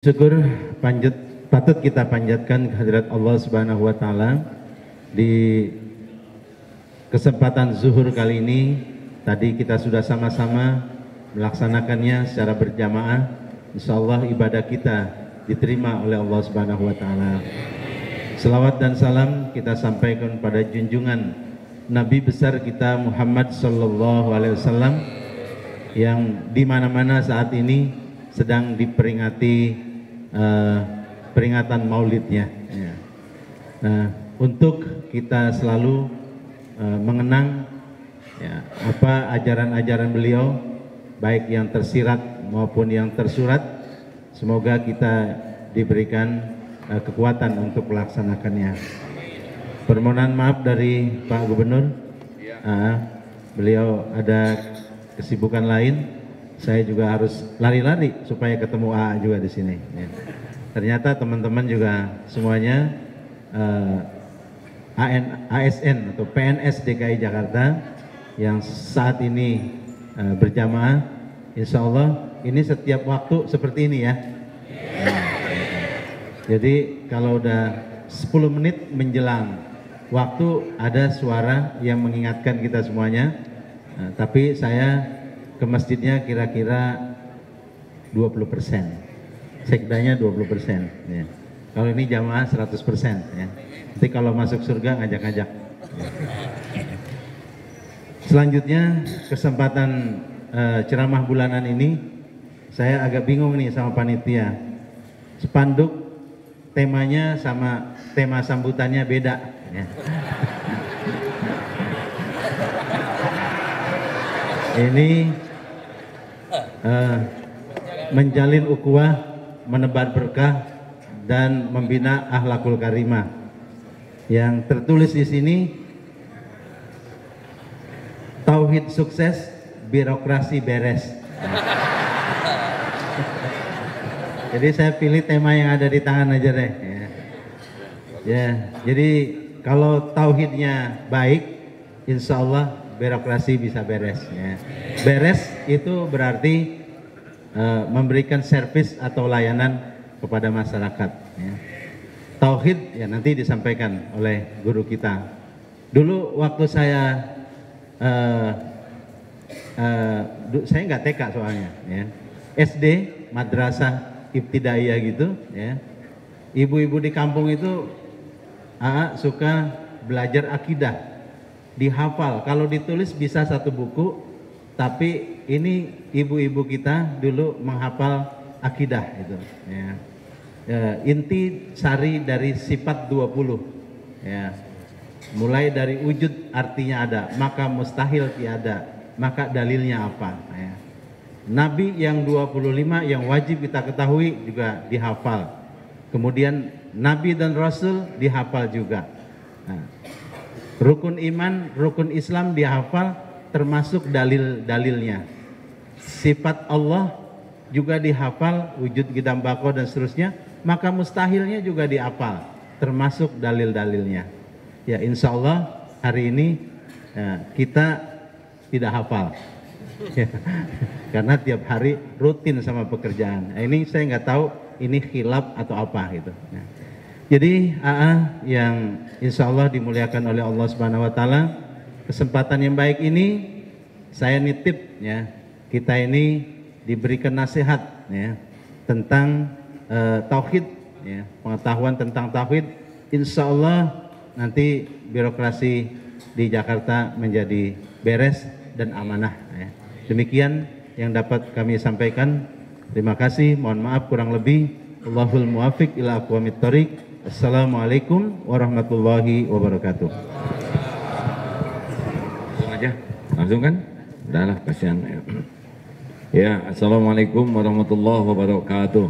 Syukur patut kita panjatkan kehadirat Allah Subhanahu wa taala di kesempatan zuhur kali ini. Tadi kita sudah sama-sama melaksanakannya secara berjamaah. Insyaallah ibadah kita diterima oleh Allah Subhanahu wa taala. Selawat dan salam kita sampaikan pada junjungan Nabi besar kita Muhammad sallallahu alaihi wasallam yang di mana-mana saat ini sedang diperingati peringatan maulidnya ya. Nah, untuk kita selalu mengenang ya, apa ajaran-ajaran beliau baik yang tersirat maupun yang tersurat. Semoga kita diberikan kekuatan untuk melaksanakannya. Permohonan maaf dari Pak Gubernur, beliau ada kesibukan lain. Saya juga harus lari-lari supaya ketemu AA juga di sini. Ya. Ternyata teman-teman juga semuanya ASN atau PNS DKI Jakarta yang saat ini berjamaah. Insya Allah ini setiap waktu seperti ini ya. Jadi kalau udah 10 menit menjelang waktu ada suara yang mengingatkan kita semuanya. Tapi saya ke masjidnya kira-kira 20%, sekdanya 20%. Ya. Kalau ini jamaah 100%. Ya. Nanti kalau masuk surga ngajak-ngajak. Ya. Selanjutnya kesempatan ceramah bulanan ini saya agak bingung nih sama panitia. Spanduk temanya sama tema sambutannya beda. Ya. Ini menjalin ukhuwah, menebar berkah dan membina akhlakul karimah. Yang tertulis di sini, tauhid sukses, birokrasi beres. Jadi saya pilih tema yang ada di tangan aja deh. Ya, jadi kalau tauhidnya baik, insya Allah birokrasi bisa beres. Ya. Beres itu berarti memberikan servis atau layanan kepada masyarakat. Ya. Tauhid ya nanti disampaikan oleh guru kita. Dulu waktu saya nggak TK soalnya, ya. SD, madrasah ibtidaiyah gitu, ya. Ibu-ibu di kampung itu suka belajar akidah, dihafal. Kalau ditulis bisa satu buku. Tapi ini ibu-ibu kita dulu menghafal akidah itu. Ya. Inti sari dari sifat 20. Ya. Mulai dari wujud artinya ada, maka mustahil tiada, maka dalilnya apa. Ya. Nabi yang 25 yang wajib kita ketahui juga dihafal. Kemudian Nabi dan Rasul dihafal juga. Nah, rukun iman, rukun Islam dihafal, termasuk dalil-dalilnya. Sifat Allah juga dihafal, wujud gidam bako dan seterusnya, maka mustahilnya juga dihafal, termasuk dalil-dalilnya. Ya, insya Allah hari ini kita tidak hafal. Karena tiap hari rutin sama pekerjaan. Ini saya nggak tahu ini khilaf atau apa gitu. Jadi yang insya Allah dimuliakan oleh Allah Subhanahu Wa Taala, kesempatan yang baik ini saya nitip ya, kita ini diberikan nasihat ya tentang tauhid ya, pengetahuan tentang tauhid. Insya Allah nanti birokrasi di Jakarta menjadi beres dan amanah ya. Demikian yang dapat kami sampaikan. Terima kasih, mohon maaf kurang lebih. Allahul muwafiq ila aqwamit thoriq. Assalamualaikum warahmatullahi wabarakatuh. Langsung kan? Udahlah, kasihan. Ya, assalamualaikum warahmatullahi wabarakatuh.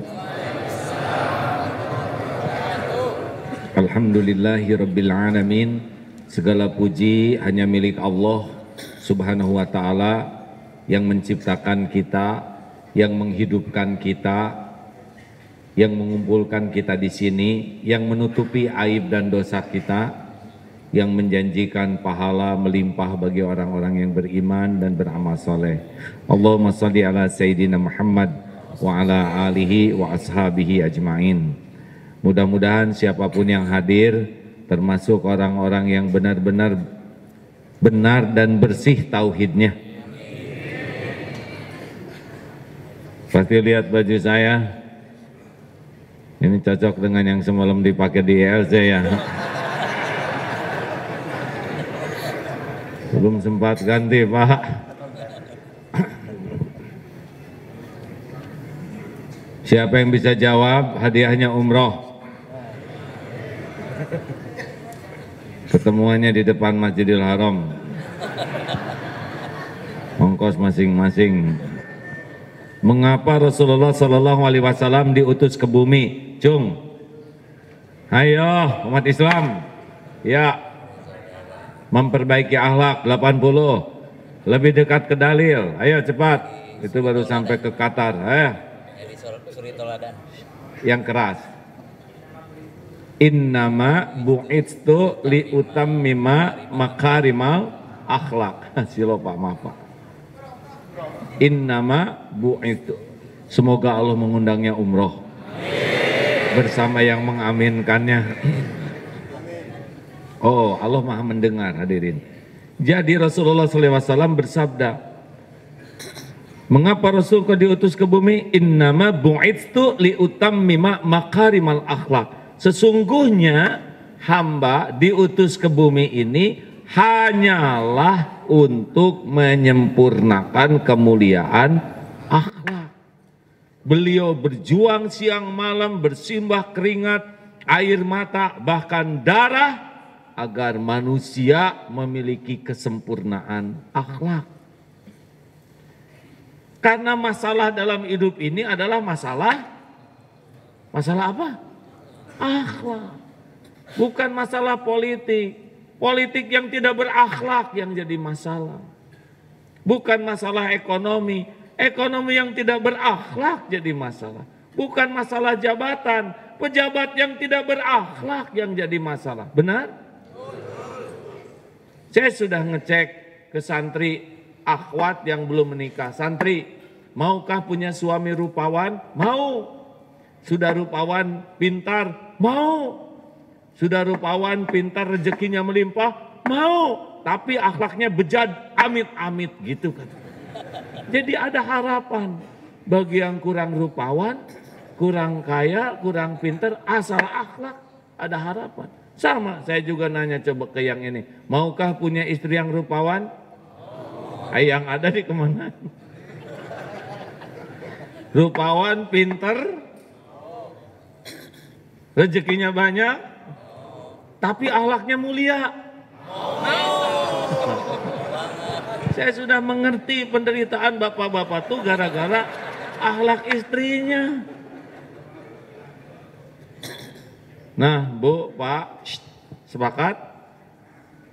Alhamdulillahi rabbil alamin. Segala puji hanya milik Allah Subhanahu wa taala yang menciptakan kita, yang menghidupkan kita, yang mengumpulkan kita di sini, yang menutupi aib dan dosa kita, yang menjanjikan pahala melimpah bagi orang-orang yang beriman dan beramal soleh. Allahumma salli ala Sayyidina Muhammad wa ala alihi wa ashabihi ajmain. Mudah-mudahan siapapun yang hadir, termasuk orang-orang yang benar-benar benar dan bersih tauhidnya. Pasti lihat baju saya, ini cocok dengan yang semalam dipakai di ELC ya. Belum sempat ganti Pak. Siapa yang bisa jawab, hadiahnya umroh. Ketemuannya di depan Masjidil Haram. Ongkos masing-masing. Mengapa Rasulullah Shallallahu Alaihi Wasallam diutus ke bumi? Cung, ayo umat Islam, ya, memperbaiki akhlak 80, lebih dekat ke dalil, ayo cepat. Itu baru sampai ke Qatar, yang keras. Innama bu'itstu li utammima makarimal akhlak. Silo Pak, maaf Pak. Innama bu'itstu. Semoga Allah mengundangnya umroh bersama yang mengaminkannya. Oh, Allah Maha mendengar, hadirin. Jadi Rasulullah SAW bersabda, mengapa Rasul kau diutus ke bumi? Innama bu'itstu li utammima makarimal akhlak. Sesungguhnya hamba diutus ke bumi ini hanyalah untuk menyempurnakan kemuliaan akhlak. Beliau berjuang siang malam, bersimbah keringat, air mata, bahkan darah agar manusia memiliki kesempurnaan akhlak. Karena masalah dalam hidup ini adalah masalah apa? Akhlak. Bukan masalah politik. Politik yang tidak berakhlak yang jadi masalah. Bukan masalah ekonomi. Ekonomi yang tidak berakhlak jadi masalah. Bukan masalah jabatan. Pejabat yang tidak berakhlak yang jadi masalah. Benar? Saya sudah ngecek ke santri akhwat yang belum menikah. Santri, maukah punya suami rupawan? Mau. Sudah rupawan, pintar? Mau. Sudah rupawan, pintar, rezekinya melimpah? Mau. Tapi akhlaknya bejat, amit-amit gitu kan. Jadi ada harapan bagi yang kurang rupawan, kurang kaya, kurang pintar, asal akhlak ada harapan. Sama, saya juga nanya coba ke yang ini, maukah punya istri yang rupawan? Yang ada di kemana? Rupawan, pintar, rezekinya banyak, tapi akhlaknya mulia. Saya sudah mengerti penderitaan bapak-bapak tuh gara-gara akhlak istrinya. Nah, Bu, Pak, sepakat?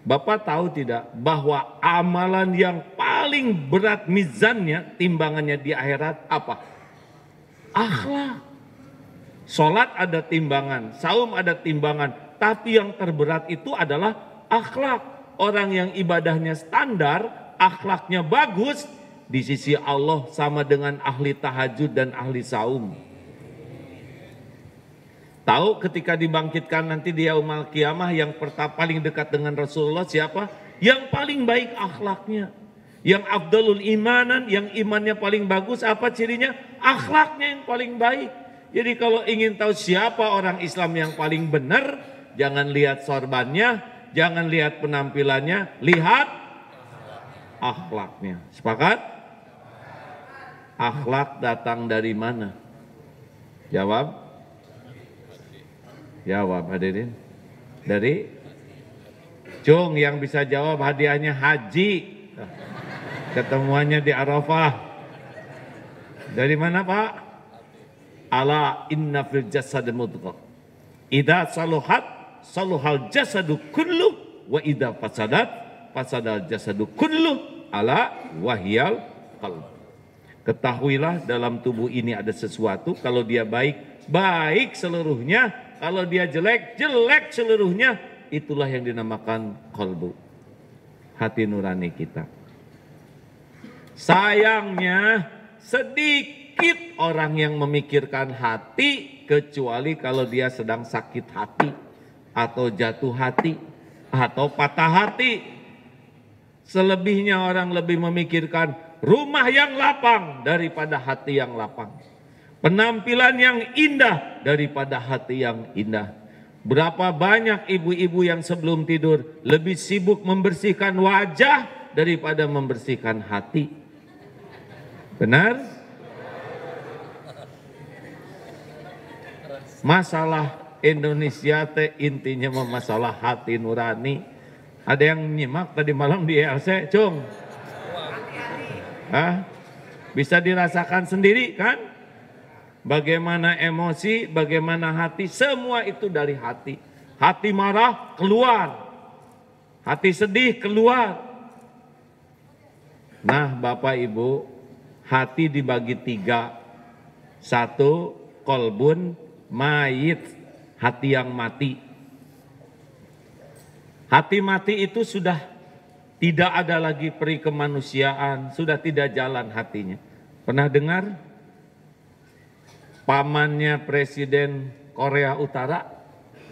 Bapak tahu tidak bahwa amalan yang paling berat mizannya, timbangannya di akhirat apa? Akhlak. Sholat ada timbangan, saum ada timbangan, tapi yang terberat itu adalah akhlak. Orang yang ibadahnya standar, akhlaknya bagus, di sisi Allah sama dengan ahli tahajud dan ahli saum. Tahu ketika dibangkitkan nanti di yaumul qiyamah yang paling dekat dengan Rasulullah siapa? Yang paling baik akhlaknya. Yang afdalul imanan, yang imannya paling bagus, apa cirinya? Akhlaknya yang paling baik. Jadi kalau ingin tahu siapa orang Islam yang paling benar, jangan lihat sorbannya, jangan lihat penampilannya, lihat akhlaknya. Sepakat? Akhlak datang dari mana? Jawab. Jawab hadirin. Dari Cung, yang bisa jawab hadiahnya haji. Ketemuannya di Arafah. Dari mana Pak? Ala inna fil jasad mudghah. Idza saluhat saluhal jasadu kullu wa idza fasadat fasadal jasadu kullu ala wahyal qalb. Ketahuilah dalam tubuh ini ada sesuatu, kalau dia baik, baik seluruhnya, kalau dia jelek, jelek seluruhnya. Itulah yang dinamakan qalbu, hati nurani kita. Sayangnya sedikit orang yang memikirkan hati kecuali kalau dia sedang sakit hati atau jatuh hati atau patah hati. Selebihnya orang lebih memikirkan rumah yang lapang daripada hati yang lapang. Penampilan yang indah daripada hati yang indah. Berapa banyak ibu-ibu yang sebelum tidur lebih sibuk membersihkan wajah daripada membersihkan hati. Benar? Masalah Indonesia teh intinya masalah hati nurani. Ada yang nyimak tadi malam di ELC, Cung? Hah? Bisa dirasakan sendiri kan? Bagaimana emosi, bagaimana hati, semua itu dari hati. Hati marah keluar, hati sedih keluar. Nah Bapak Ibu, hati dibagi 3. 1, kolbun mayit, hati yang mati. Hati mati itu sudah tidak ada lagi peri kemanusiaan, sudah tidak jalan hatinya. Pernah dengar? Pamannya Presiden Korea Utara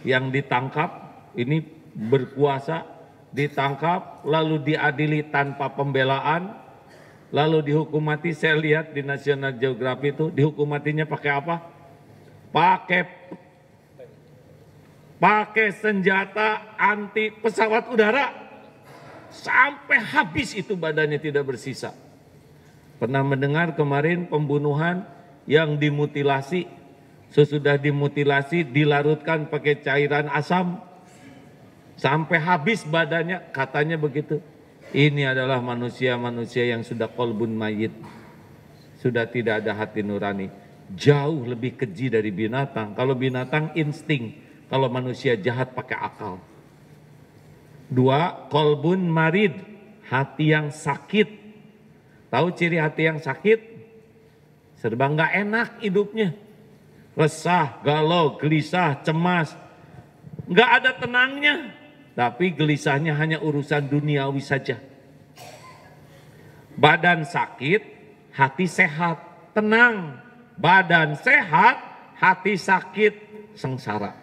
yang ditangkap, ini berkuasa, ditangkap lalu diadili tanpa pembelaan, lalu dihukum mati. Saya lihat di National Geographic itu dihukum matinya pakai apa? Pakai senjata anti pesawat udara, sampai habis itu badannya tidak bersisa. Pernah mendengar kemarin pembunuhan yang dimutilasi, sesudah dimutilasi dilarutkan pakai cairan asam sampai habis badannya, katanya begitu. Ini adalah manusia-manusia yang sudah kolbun mayit, sudah tidak ada hati nurani, jauh lebih keji dari binatang. Kalau binatang insting, kalau manusia jahat pakai akal. 2, kolbun marid, hati yang sakit. Tahu ciri hati yang sakit? Serba nggak enak hidupnya, resah, galau, gelisah, cemas, nggak ada tenangnya, tapi gelisahnya hanya urusan duniawi saja. Badan sakit, hati sehat, tenang. Badan sehat, hati sakit, sengsara.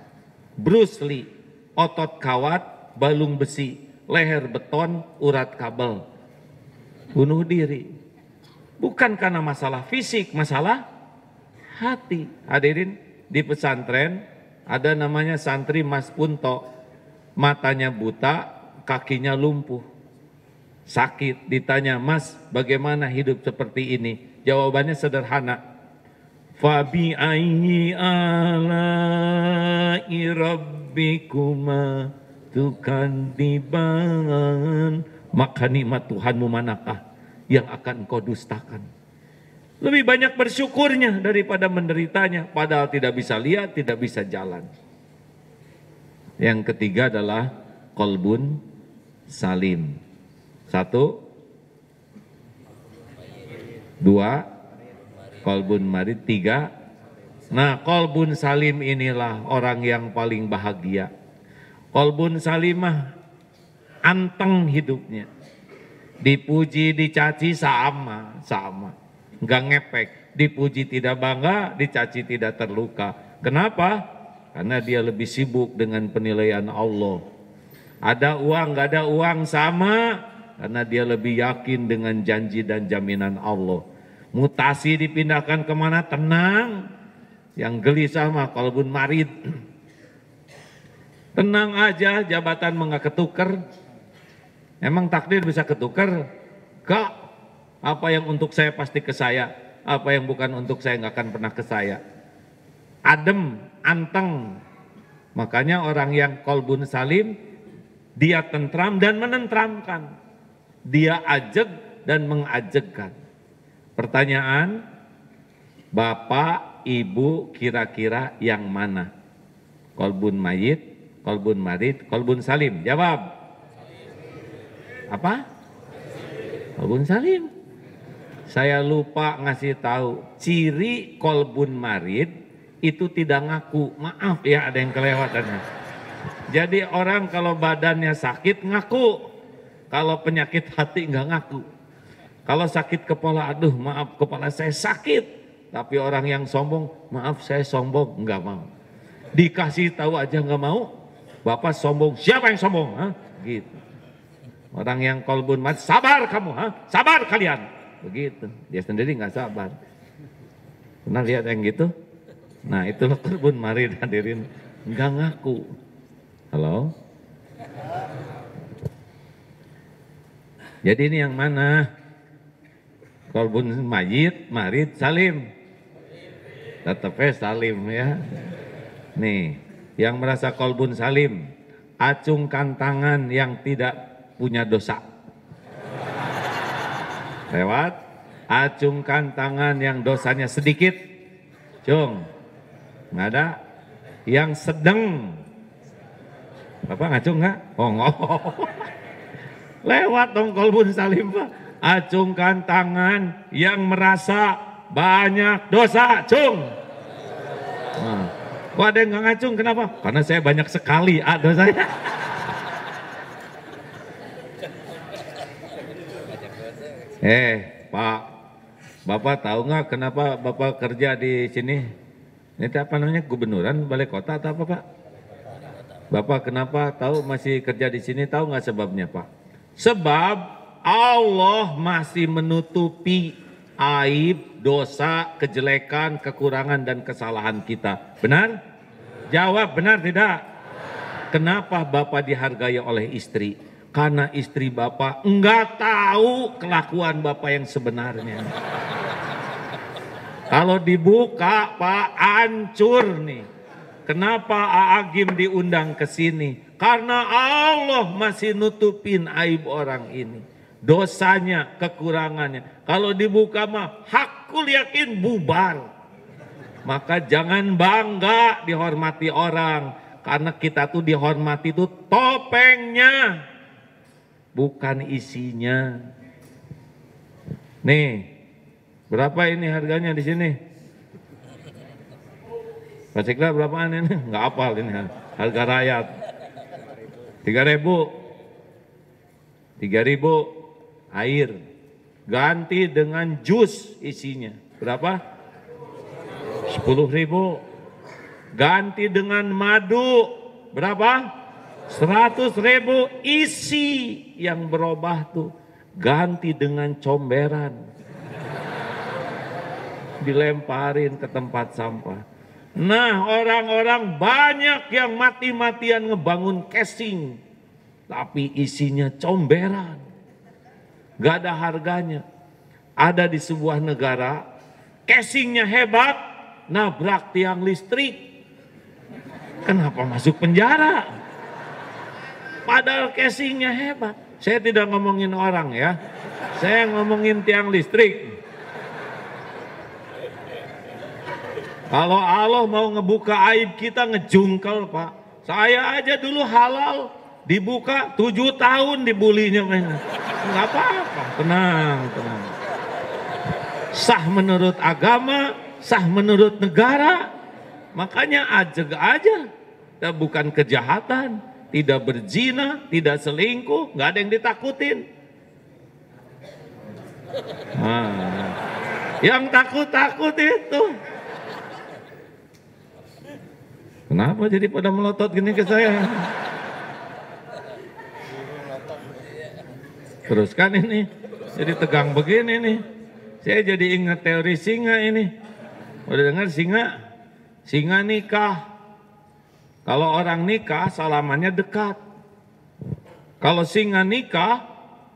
Bruce Lee, otot kawat, balung besi, leher beton, urat kabel. Bunuh diri. Bukan karena masalah fisik, masalah hati. Hadirin, di pesantren ada namanya santri Mas Punto. Matanya buta, kakinya lumpuh. Sakit, ditanya, Mas bagaimana hidup seperti ini? Jawabannya sederhana. Fabi ayyi ala'i rabbikuma tukadziban. Maka nikmat Tuhanmu manakah yang akan engkau dustakan? Lebih banyak bersyukurnya daripada menderitanya, padahal tidak bisa lihat, tidak bisa jalan. Yang ketiga adalah kolbun salim. 1, 2, kolbun marid. 3. Nah, kolbun salim inilah orang yang paling bahagia. Kolbun salimah anteng hidupnya. Dipuji, dicaci sama. Enggak ngepek. Dipuji tidak bangga, dicaci tidak terluka. Kenapa? Karena dia lebih sibuk dengan penilaian Allah. Ada uang, enggak ada uang, sama. Karena dia lebih yakin dengan janji dan jaminan Allah. Mutasi dipindahkan kemana? Tenang. Yang gelisah mah kolbun marid. Tenang aja, jabatan enggak ketuker. Emang takdir bisa ketukar? Gak. Apa yang untuk saya pasti ke saya. Apa yang bukan untuk saya nggak akan pernah ke saya. Adem, anteng. Makanya orang yang kolbun salim, dia tentram dan menentramkan. Dia ajeg dan mengajegkan. Pertanyaan, Bapak, Ibu kira-kira yang mana? Kolbun mayit, kolbun marid, kolbun salim? Jawab. Apa? Kolbun salim. Saya lupa ngasih tahu, ciri kolbun marid itu tidak ngaku. Maaf ya, ada yang kelewatan. Jadi orang kalau badannya sakit ngaku, kalau penyakit hati nggak ngaku. Kalau sakit kepala, aduh maaf kepala saya sakit, Tapi orang yang sombong, maaf saya sombong, enggak mau. Dikasih tahu aja enggak mau, Bapak sombong, siapa yang sombong? Hah? Gitu. Orang yang kolbun mati, sabar kamu, ha? Sabar kalian. Begitu, dia sendiri nggak sabar. Pernah lihat yang gitu? Nah itulah kolbun marid hadirin, nggak ngaku. Halo? Jadi ini yang mana? Kolbun mayit, marid, salim. Tetapnya salim ya. Nih, yang merasa kolbun salim, acungkan tangan yang tidak punya dosa. Lewat, acungkan tangan yang dosanya sedikit. Cung, nggak ada. Yang sedang, Bapak ngacung nggak? Oh, lewat dong kolbun salim Pak. Acungkan tangan yang merasa banyak dosa, cung. Nah, kok ada yang nggak ngacung? Kenapa? Karena saya banyak sekali dosanya. Pak, Bapak tahu nggak kenapa Bapak kerja di sini? Ini apa namanya, gubernuran, balai kota atau apa Pak? Bapak kenapa tahu masih kerja di sini? Tahu nggak sebabnya Pak? Sebab Allah masih menutupi aib, dosa, kejelekan, kekurangan dan kesalahan kita. Benar? Jawab benar tidak? Kenapa Bapak dihargai oleh istri? Karena istri Bapak enggak tahu kelakuan Bapak yang sebenarnya. Kalau dibuka Pak, hancur nih. Kenapa Aagim diundang ke sini? Karena Allah masih nutupin aib orang ini. Dosanya, kekurangannya. Kalau dibuka mah, hakul yakin bubar. Maka jangan bangga dihormati orang. Karena kita tuh dihormati tuh topengnya, bukan isinya. Nih, berapa ini harganya di sini? Pak Cikla berapaan ini? Nggak hafal ini harga rakyat. 3.000. 3.000 air. Ganti dengan jus isinya. Berapa? 10.000. Ganti dengan madu. Berapa? 100.000 isi yang berubah tuh. Ganti dengan comberan. Dilemparin ke tempat sampah. Nah, orang-orang banyak yang mati-matian ngebangun casing, tapi isinya comberan. Gak ada harganya. Ada di sebuah negara, casingnya hebat, nabrak tiang listrik. Kenapa masuk penjara? Padahal casingnya hebat. Saya tidak ngomongin orang ya, saya ngomongin tiang listrik. Kalau Allah mau ngebuka aib kita, ngejungkel Pak. Saya aja dulu halal dibuka 7 tahun dibulinya. Nggak apa-apa, tenang, tenang. Sah menurut agama, sah menurut negara. Makanya ajeg aja. Bukan kejahatan, tidak berzina, tidak selingkuh, nggak ada yang ditakutin. Nah, yang takut-takut itu. Kenapa jadi pada melotot gini ke saya? Teruskan ini, jadi tegang begini nih. Saya jadi ingat teori singa ini. Udah dengar singa? Singa nikah. Kalau orang nikah, salamannya dekat. Kalau singa nikah,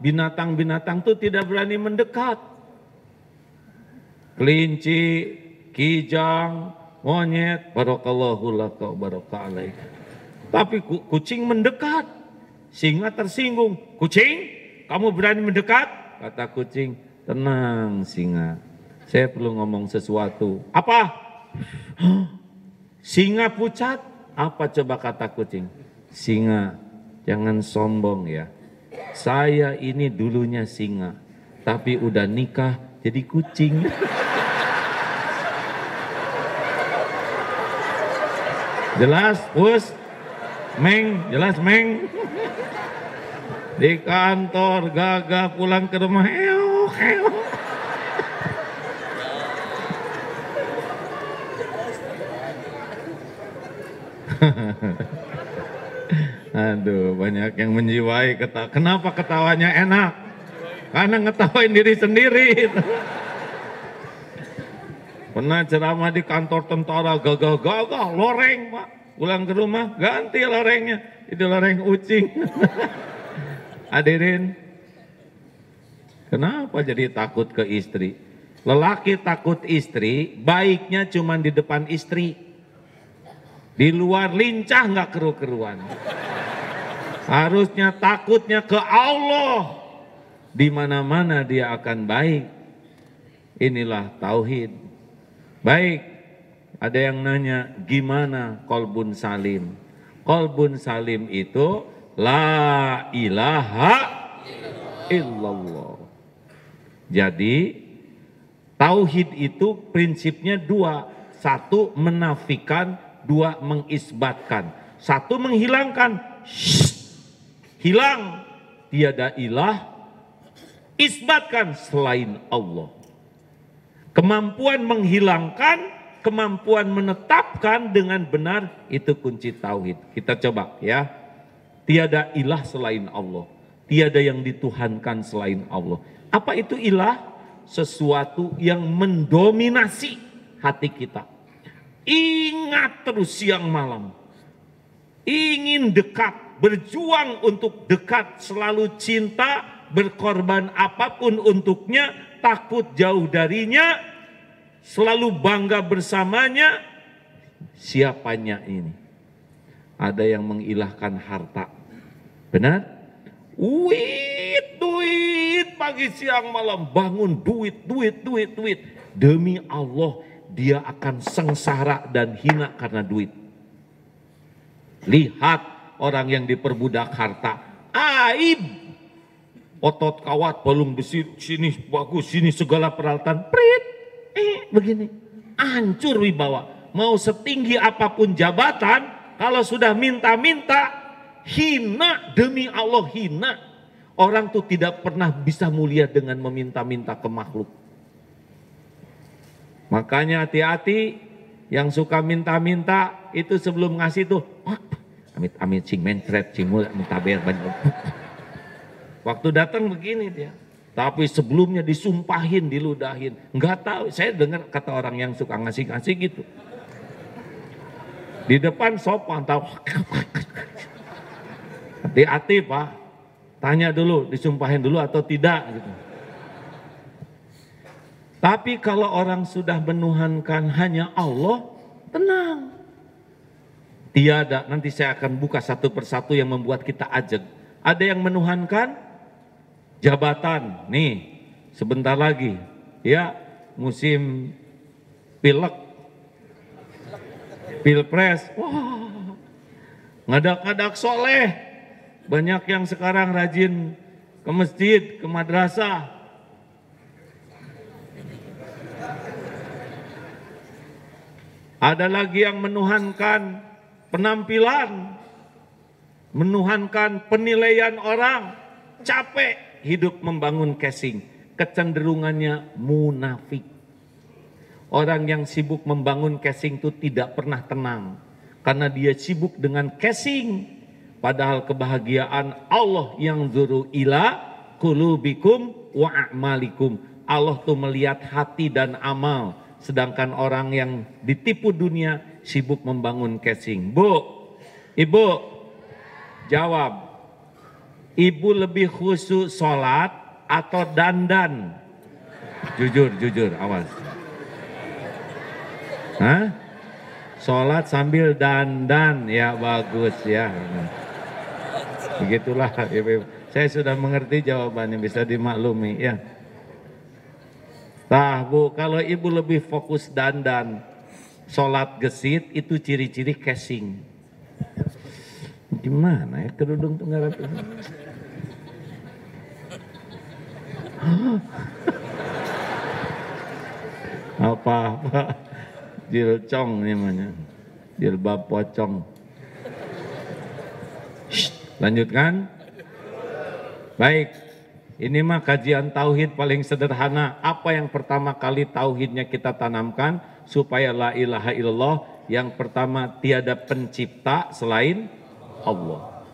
binatang-binatang tuh tidak berani mendekat. Kelinci, kijang, monyet, barakallahu laka baraka alaik. Tapi kucing mendekat, singa tersinggung. Kucing, kamu berani mendekat? Kata kucing, tenang singa, saya perlu ngomong sesuatu. Apa? Singa pucat. Apa coba kata kucing? Singa, jangan sombong ya. Saya ini dulunya singa, tapi udah nikah jadi kucing. Jelas, Pus? Meng, jelas Meng? Di kantor gagah, pulang ke rumah, Aduh, banyak yang menjiwai ketawa. Kenapa ketawanya enak? Karena ngetawain diri sendiri. Pernah ceramah di kantor tentara, gagah-gagah, loreng Pak. Pulang ke rumah, ganti lorengnya. Itu loreng ucing. Hadirin, kenapa jadi takut ke istri? Lelaki takut istri, baiknya cuma di depan istri. Di luar lincah nggak keru-keruan. Harusnya takutnya ke Allah. Di mana-mana dia akan baik. Inilah tauhid. Baik, ada yang nanya gimana kolbun salim? Kolbun salim itu la ilaha illallah. Jadi tauhid itu prinsipnya dua. Satu menafikan, dua mengisbatkan. Satu menghilangkan. Hilang, tiada ilah, isbatkan selain Allah. Kemampuan menghilangkan, kemampuan menetapkan dengan benar, itu kunci tauhid. Kita coba ya. Tiada ilah selain Allah. Tiada yang dituhankan selain Allah. Apa itu ilah? Sesuatu yang mendominasi hati kita. Ingat terus siang malam. Ingin dekat, berjuang untuk dekat, selalu cinta, berkorban apapun untuknya, takut jauh darinya, selalu bangga bersamanya. Siapanya ini? Ada yang mengilahkan harta. Benar? Duit pagi siang malam, bangun duit. Demi Allah dia akan sengsara dan hina karena duit. Lihat orang yang diperbudak harta, aib. Otot kawat, balung besi, sini bagus, sini segala peralatan, prit, begini, hancur wibawa. Mau setinggi apapun jabatan, kalau sudah minta-minta, hina, demi Allah hina. Orang tuh tidak pernah bisa mulia dengan meminta-minta ke makhluk. Makanya hati-hati yang suka minta-minta, itu sebelum ngasih tuh, amit-amit cing mencret, cing mul, minta bayar banyak. Waktu datang begini dia, tapi sebelumnya disumpahin, diludahin. Enggak tahu, saya dengar kata orang yang suka ngasih-ngasih gitu. Di depan sopan, tahu. Hati-hati Pak, tanya dulu, disumpahin dulu atau tidak gitu. Tapi kalau orang sudah menuhankan hanya Allah, tenang. Tiada, nanti saya akan buka satu persatu yang membuat kita ajeg. Ada yang menuhankan jabatan, nih sebentar lagi ya musim pilek, pilpres, wah ngadak-ngadak soleh, banyak yang sekarang rajin ke masjid, ke madrasah. Ada lagi yang menuhankan penampilan, menuhankan penilaian orang, capek hidup membangun casing, kecenderungannya munafik. Orang yang sibuk membangun casing itu tidak pernah tenang, karena dia sibuk dengan casing. Padahal kebahagiaan Allah yang zuru ila qulubikum wa a'malikum. Allah tuh melihat hati dan amal, sedangkan orang yang ditipu dunia sibuk membangun casing. Bu, ibu, jawab. Ibu lebih khusyuk sholat atau dandan? Jujur, awas. Hah? Sholat sambil dandan, ya bagus ya. Begitulah Ibu. Saya sudah mengerti jawabannya, bisa dimaklumi ya. Nah Bu, kalau ibu lebih fokus dandan, sholat gesit, itu ciri-ciri casing. Gimana ya kerudung tuh nggak rapi? Apa-apa jilcong namanya, jilbab pocong. Lanjutkan. Baik, ini mah kajian tauhid paling sederhana. Apa yang pertama kali tauhidnya kita tanamkan supaya la ilaha illallah Yang pertama, tiada pencipta selain Allah.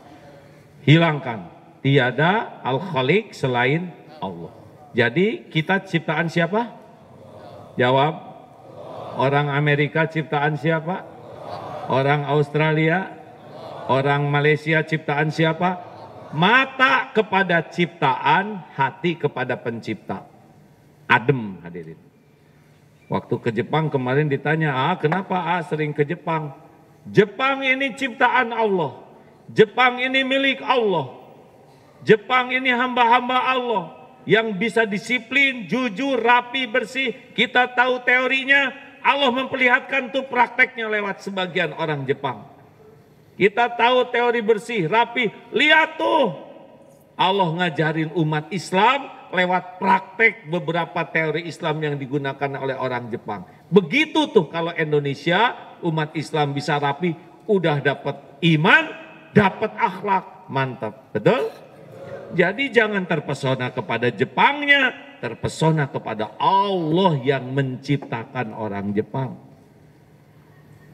Hilangkan, tiada al-khaliq selain Allah. Jadi kita ciptaan siapa? Jawab. Orang Amerika ciptaan siapa? Orang Australia? Orang Malaysia ciptaan siapa? Mata kepada ciptaan, hati kepada pencipta. Adem hadirin. Waktu ke Jepang kemarin ditanya, kenapa sering ke Jepang? Jepang ini ciptaan Allah. Jepang ini milik Allah. Jepang ini hamba-hamba Allah yang bisa disiplin, jujur, rapi, bersih. Kita tahu teorinya, Allah memperlihatkan tuh prakteknya lewat sebagian orang Jepang. Kita tahu teori bersih, rapi. Lihat tuh, Allah ngajarin umat Islam lewat praktek beberapa teori Islam yang digunakan oleh orang Jepang. Begitu tuh kalau Indonesia, umat Islam bisa rapi, udah dapat iman, dapat akhlak, mantap. Betul? Jadi jangan terpesona kepada Jepangnya, terpesona kepada Allah yang menciptakan orang Jepang.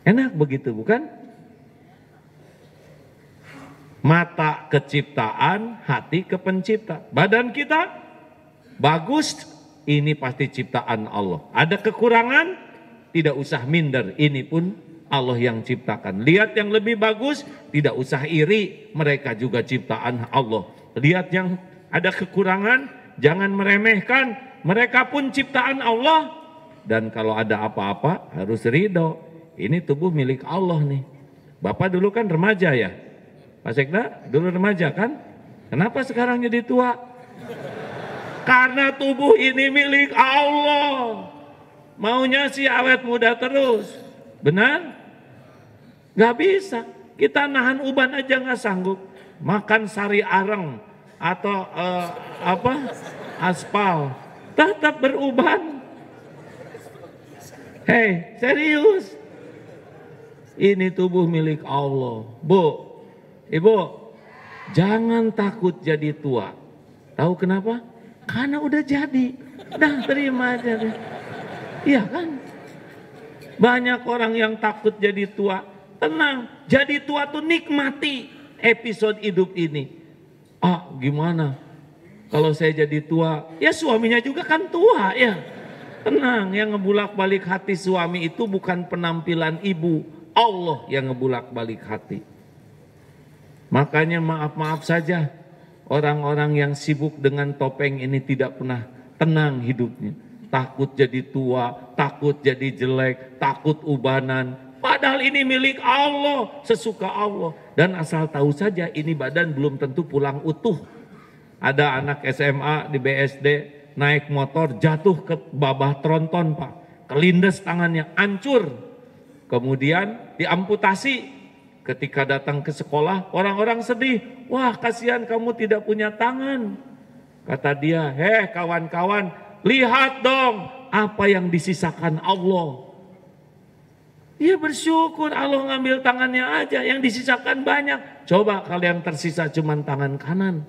Enak begitu bukan? Mata ke ciptaan, hati ke pencipta. Badan kita bagus, ini pasti ciptaan Allah. Ada kekurangan, tidak usah minder, ini pun Allah yang ciptakan. Lihat yang lebih bagus, tidak usah iri, mereka juga ciptaan Allah. Lihat yang ada kekurangan, jangan meremehkan, mereka pun ciptaan Allah. Dan kalau ada apa-apa harus ridho, ini tubuh milik Allah nih. Bapak dulu kan remaja ya? Pak Sekda dulu remaja kan? Kenapa sekarang jadi tua? Karena tubuh ini milik Allah. Maunya sih awet muda terus. Benar? Gak bisa. Kita nahan uban aja gak sanggup. Makan sari areng atau aspal. Tetap beruban. Hei, serius. Ini tubuh milik Allah. Bu, Ibu, jangan takut jadi tua. Tahu kenapa? Karena udah jadi, dah terima aja deh. Iya kan? Banyak orang yang takut jadi tua. Tenang, jadi tua tuh nikmati episode hidup ini. Gimana? Kalau saya jadi tua, ya suaminya juga kan tua ya. Tenang, yang ngebulak-balik hati suami itu bukan penampilan ibu. Allah yang ngebulak-balik hati. Makanya maaf-maaf saja. Orang-orang yang sibuk dengan topeng ini tidak pernah tenang hidupnya. Takut jadi tua, takut jadi jelek, takut ubanan. Padahal ini milik Allah, sesuka Allah. Dan asal tahu saja ini badan belum tentu pulang utuh. Ada anak SMA di BSD naik motor jatuh ke babah tronton Pak. Kelindes tangannya, hancur. Kemudian diamputasi. Ketika datang ke sekolah, orang-orang sedih. Wah, kasihan kamu tidak punya tangan. Kata dia, kawan-kawan, lihat dong apa yang disisakan Allah. Dia bersyukur Allah ngambil tangannya aja, yang disisakan banyak. Coba kalau yang tersisa cuma tangan kanan.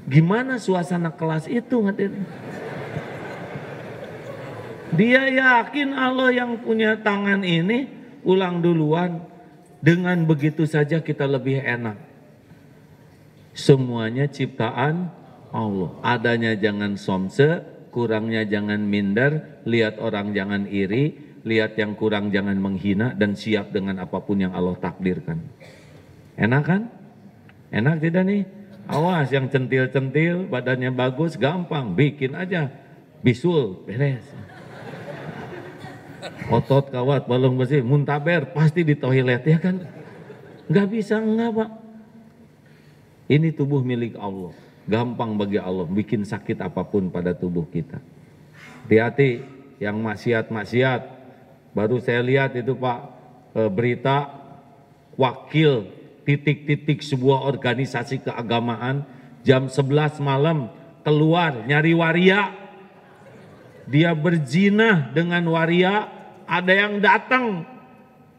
Gimana suasana kelas itu hadirin? Dia yakin Allah yang punya tangan ini, ulang duluan. Dengan begitu saja kita lebih enak. Semuanya ciptaan Allah. Adanya jangan somse, kurangnya jangan minder, lihat orang jangan iri, lihat yang kurang jangan menghina, dan siap dengan apapun yang Allah takdirkan. Enak kan? Enak tidak nih? Awas yang centil-centil, badannya bagus, gampang, bikin aja. Bisul, beres. Otot kawat, balong besi, muntaber, pasti di toilet ya kan? Nggak bisa, enggak Pak. Ini tubuh milik Allah. Gampang bagi Allah, bikin sakit apapun pada tubuh kita. Hati-hati yang maksiat-maksiat. Baru saya lihat itu Pak, berita wakil titik-titik sebuah organisasi keagamaan jam 11 malam keluar nyari waria. Dia berzina dengan waria, ada yang datang,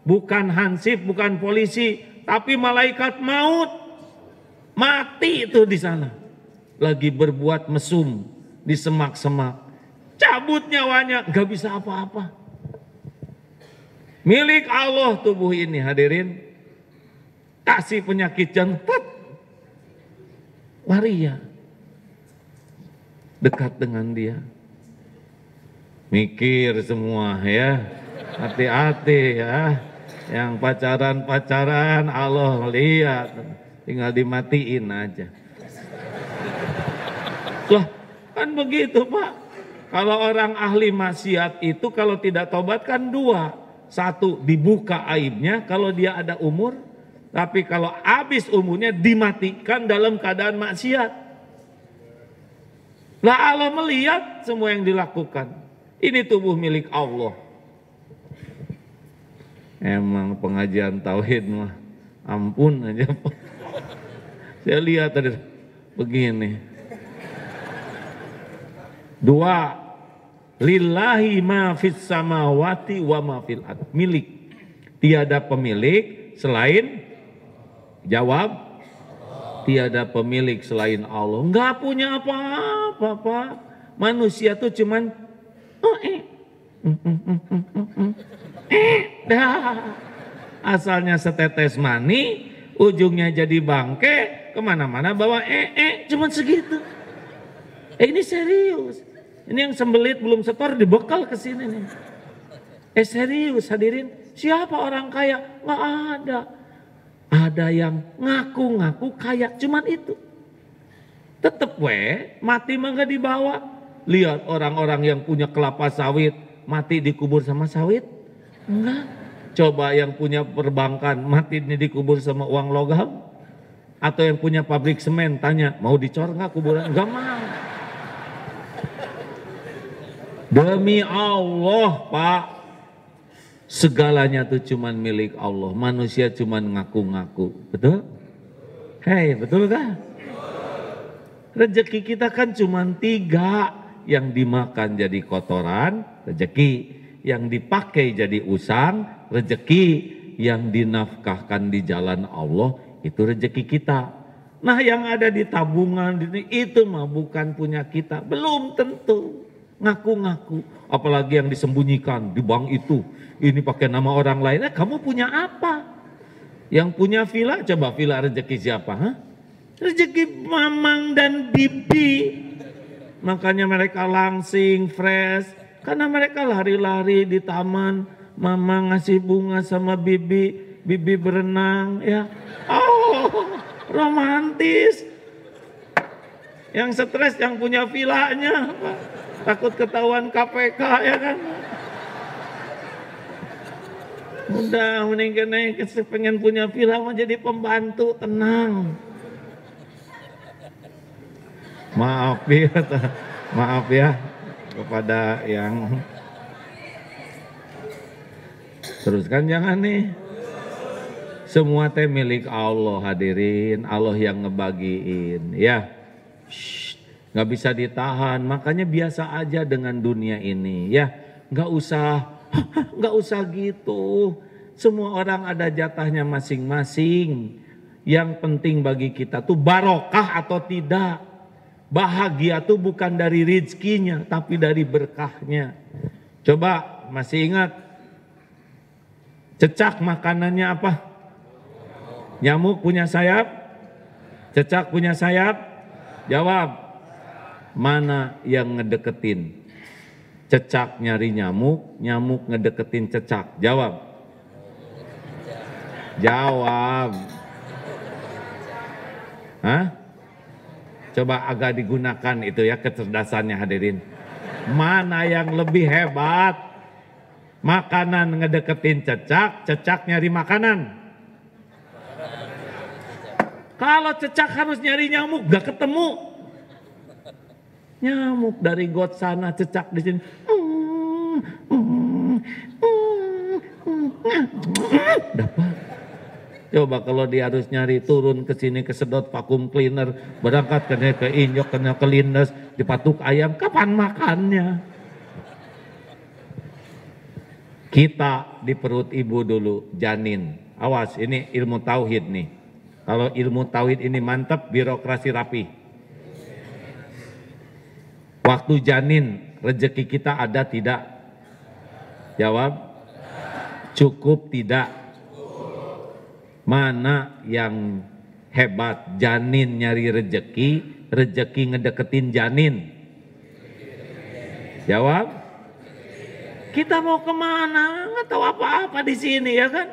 bukan hansip, bukan polisi, tapi malaikat maut, mati itu di sana, lagi berbuat mesum di semak-semak, cabut nyawanya, nggak bisa apa-apa. Milik Allah tubuh ini hadirin. Kasih penyakit jantung, waria. Dekat dengan dia. Mikir semua ya. Hati-hati ya. Yang pacaran-pacaran Allah lihat. Tinggal dimatiin aja. Loh, kan begitu Pak. Kalau orang ahli maksiat itu kalau tidak tobat kan dua. Satu, dibuka aibnya kalau dia ada umur. Tapi kalau habis umurnya dimatikan dalam keadaan maksiat. Lah Allah melihat semua yang dilakukan. Ini tubuh milik Allah. Emang pengajian tauhid mah ampun aja Pak. Saya lihat tadi begini. Dua, lillahi ma fis samawati wa ma fil ardh. Milik. Tiada pemilik selain, jawab, tiada pemilik selain Allah. Enggak punya apa-apa Pak. Manusia tuh cuman asalnya setetes mani, ujungnya jadi bangke, kemana-mana bawa cuman segitu. Ini serius. Ini yang sembelit belum setor dibekal ke sini nih. Serius hadirin. Siapa orang kaya? Nggak ada. Ada yang ngaku-ngaku kaya, cuman itu. Tetep mati mah nggak dibawa. Lihat orang-orang yang punya kelapa sawit, mati dikubur sama sawit? Enggak. Coba yang punya perbankan, mati dikubur sama uang logam? Atau yang punya pabrik semen, tanya, mau dicor nggak kuburan? Enggak mau. Demi Allah Pak, segalanya tuh cuman milik Allah. Manusia cuman ngaku-ngaku. Betul? Hei, betul kah? Rezeki kita kan cuman 3. Yang dimakan jadi kotoran, rezeki. Yang dipakai jadi usang, rezeki. Yang dinafkahkan di jalan Allah, itu rezeki kita. Nah yang ada di tabungan, itu mah bukan punya kita. Belum tentu. Ngaku-ngaku. Apalagi yang disembunyikan di bank itu. Ini pakai nama orang lain. Kamu punya apa? Yang punya villa, coba villa rezeki siapa? Hah? Rezeki mamang dan bibi. Makanya mereka langsing, fresh. Karena mereka lari-lari di taman. Mama ngasih bunga sama bibi. Bibi berenang ya. Oh, romantis. Yang stres yang punya villanya. Takut ketahuan KPK ya kan. Udah mending pengen punya villa mau jadi pembantu, tenang. Maaf ya kepada yang teruskan jangan nih. Semua teh milik Allah hadirin, Allah yang ngebagiin ya. Nggak bisa ditahan, makanya biasa aja dengan dunia ini ya. Nggak usah gitu. Semua orang ada jatahnya masing-masing. Yang penting bagi kita tuh barokah atau tidak. Bahagia tuh bukan dari rezekinya, tapi dari berkahnya. Coba masih ingat cecak makanannya apa? Nyamuk punya sayap? Cecak punya sayap? Jawab. Mana yang ngedeketin? Cecak nyari nyamuk, nyamuk ngedeketin cecak. Jawab. Jawab. Hah? Coba agak digunakan itu ya kecerdasannya hadirin. Mana yang lebih hebat? Makanan ngedeketin cecak, cecak nyari makanan. Kalau cecak harus nyari nyamuk, gak ketemu. Nyamuk dari got sana, cecak di sini. Dapat. Coba kalau dia harus nyari turun ke sini kesedot vakum cleaner, berangkat kena ke injok, kena ke lindes, dipatuk ayam, kapan makannya? Kita di perut ibu dulu, janin. Awas, ini ilmu tauhid nih. Kalau ilmu tauhid ini mantap, birokrasi rapi. Waktu janin, rezeki kita ada tidak? Jawab. Cukup tidak? Mana yang hebat? Janin nyari rejeki, rejeki ngedeketin janin? Jawab. Kita mau kemana? Nggak tahu apa-apa di sini ya kan?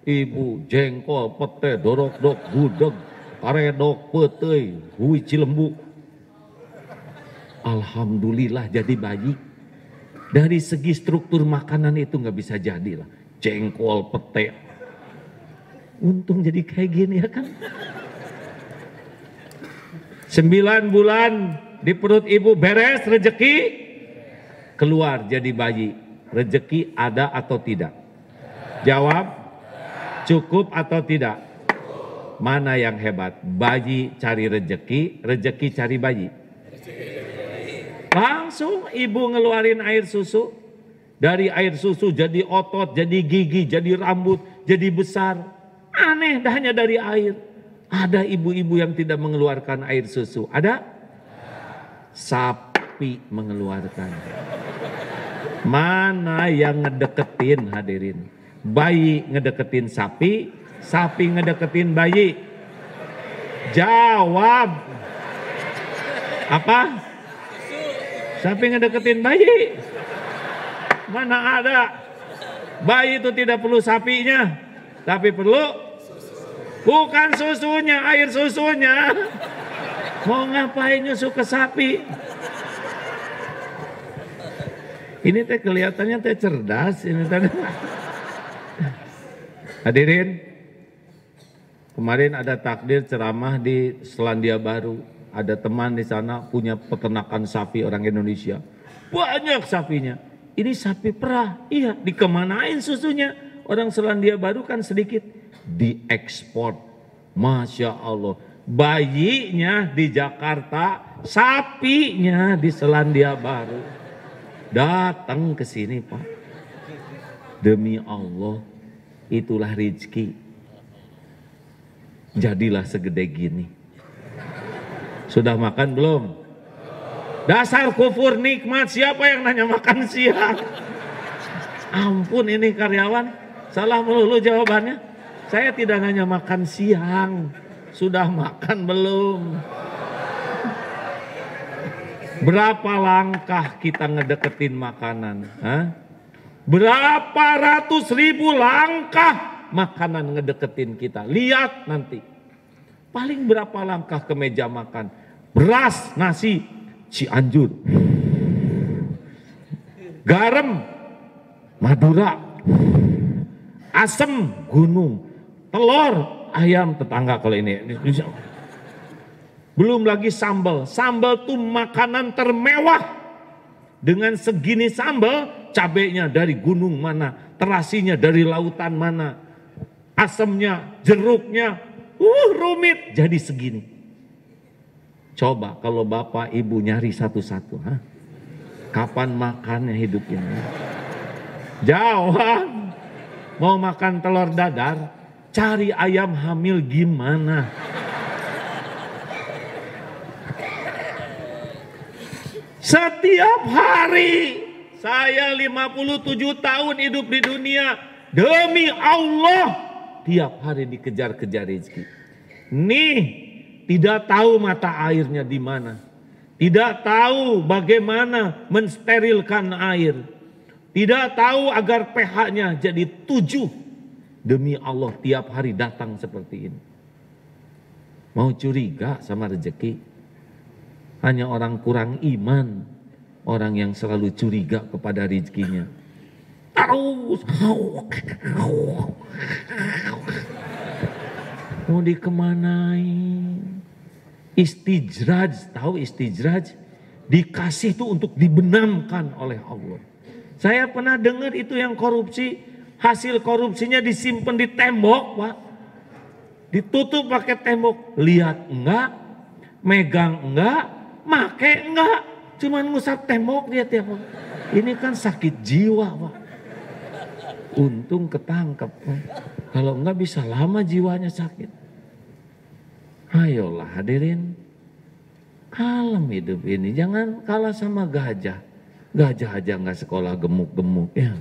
Ibu jengkol, pete, dorok-dok, gudeg, karedok, petei, hui cilembuk. Alhamdulillah jadi bayi. Dari segi struktur makanan itu nggak bisa jadi lah. Jengkol, pete. Untung jadi kayak gini ya kan. 9 bulan di perut ibu beres rezeki, keluar jadi bayi. Rezeki ada atau tidak? Jawab. Cukup atau tidak? Mana yang hebat? Bayi cari rezeki, rezeki cari bayi. Langsung ibu ngeluarin air susu. Dari air susu jadi otot, jadi gigi, jadi rambut, jadi besar. Aneh, dah hanya dari air. Ada ibu-ibu yang tidak mengeluarkan air susu. Ada? Sapi mengeluarkan. Mana yang ngedeketin hadirin? Bayi ngedeketin sapi, sapi ngedeketin bayi. Jawab. Apa? Sapi ngedeketin bayi. Mana ada? Bayi itu tidak perlu sapinya, tapi perlu bukan susunya, air susunya. Mau ngapain nyusu ke sapi? Ini teh kelihatannya teh cerdas ini teh. Hadirin, kemarin ada takdir ceramah di Selandia Baru. Ada teman di sana punya peternakan sapi orang Indonesia. Banyak sapinya. Ini sapi perah. Iya, dikemanain susunya? Orang Selandia Baru kan sedikit. Diekspor. Masya Allah. Bayinya di Jakarta, sapinya di Selandia Baru. Datang ke sini Pak. Demi Allah, itulah rezeki. Jadilah segede gini. Sudah makan belum? Dasar kufur nikmat, siapa yang nanya makan siang? Ampun ini karyawan, salah melulu jawabannya. Saya tidak nanya makan siang. Sudah makan belum? Berapa langkah kita ngedeketin makanan? Hah? Berapa ratus ribu langkah makanan ngedeketin kita? Lihat nanti. Paling berapa langkah ke meja makan? Beras, nasi, Cianjur. Garam, Madura. Asem, gunung. Telur, ayam tetangga kalau ini. Belum lagi sambal. Sambal tuh makanan termewah. Dengan segini sambal, cabenya dari gunung mana, terasinya dari lautan mana, asemnya, jeruknya, rumit jadi segini. Coba kalau bapak ibu nyari satu-satu, kapan makannya hidup ini? Jawab. Mau makan telur dadar, cari ayam hamil gimana? Setiap hari saya 57 tahun hidup di dunia, demi Allah tiap hari dikejar-kejar rezeki. Nih, tidak tahu mata airnya di mana. Tidak tahu bagaimana mensterilkan air. Tidak tahu agar pH-nya jadi 7. Demi Allah tiap hari datang seperti ini. Mau curiga sama rezeki? Hanya orang kurang iman, orang yang selalu curiga kepada rezekinya. Mau dikemanain? Istijraj, tahu istijraj? Dikasih itu untuk dibenamkan oleh Allah. Saya pernah dengar itu yang korupsi, hasil korupsinya disimpan di tembok, Pak. Ditutup pakai tembok, lihat enggak, megang enggak, make enggak, cuman ngusap tembok dia tiap hari. Ini kan sakit jiwa Pak. Untung ketangkep. Kalau enggak bisa lama jiwanya sakit. Ayolah hadirin, kalem hidup ini, jangan kalah sama gajah. Gajah aja enggak sekolah gemuk-gemuk ya.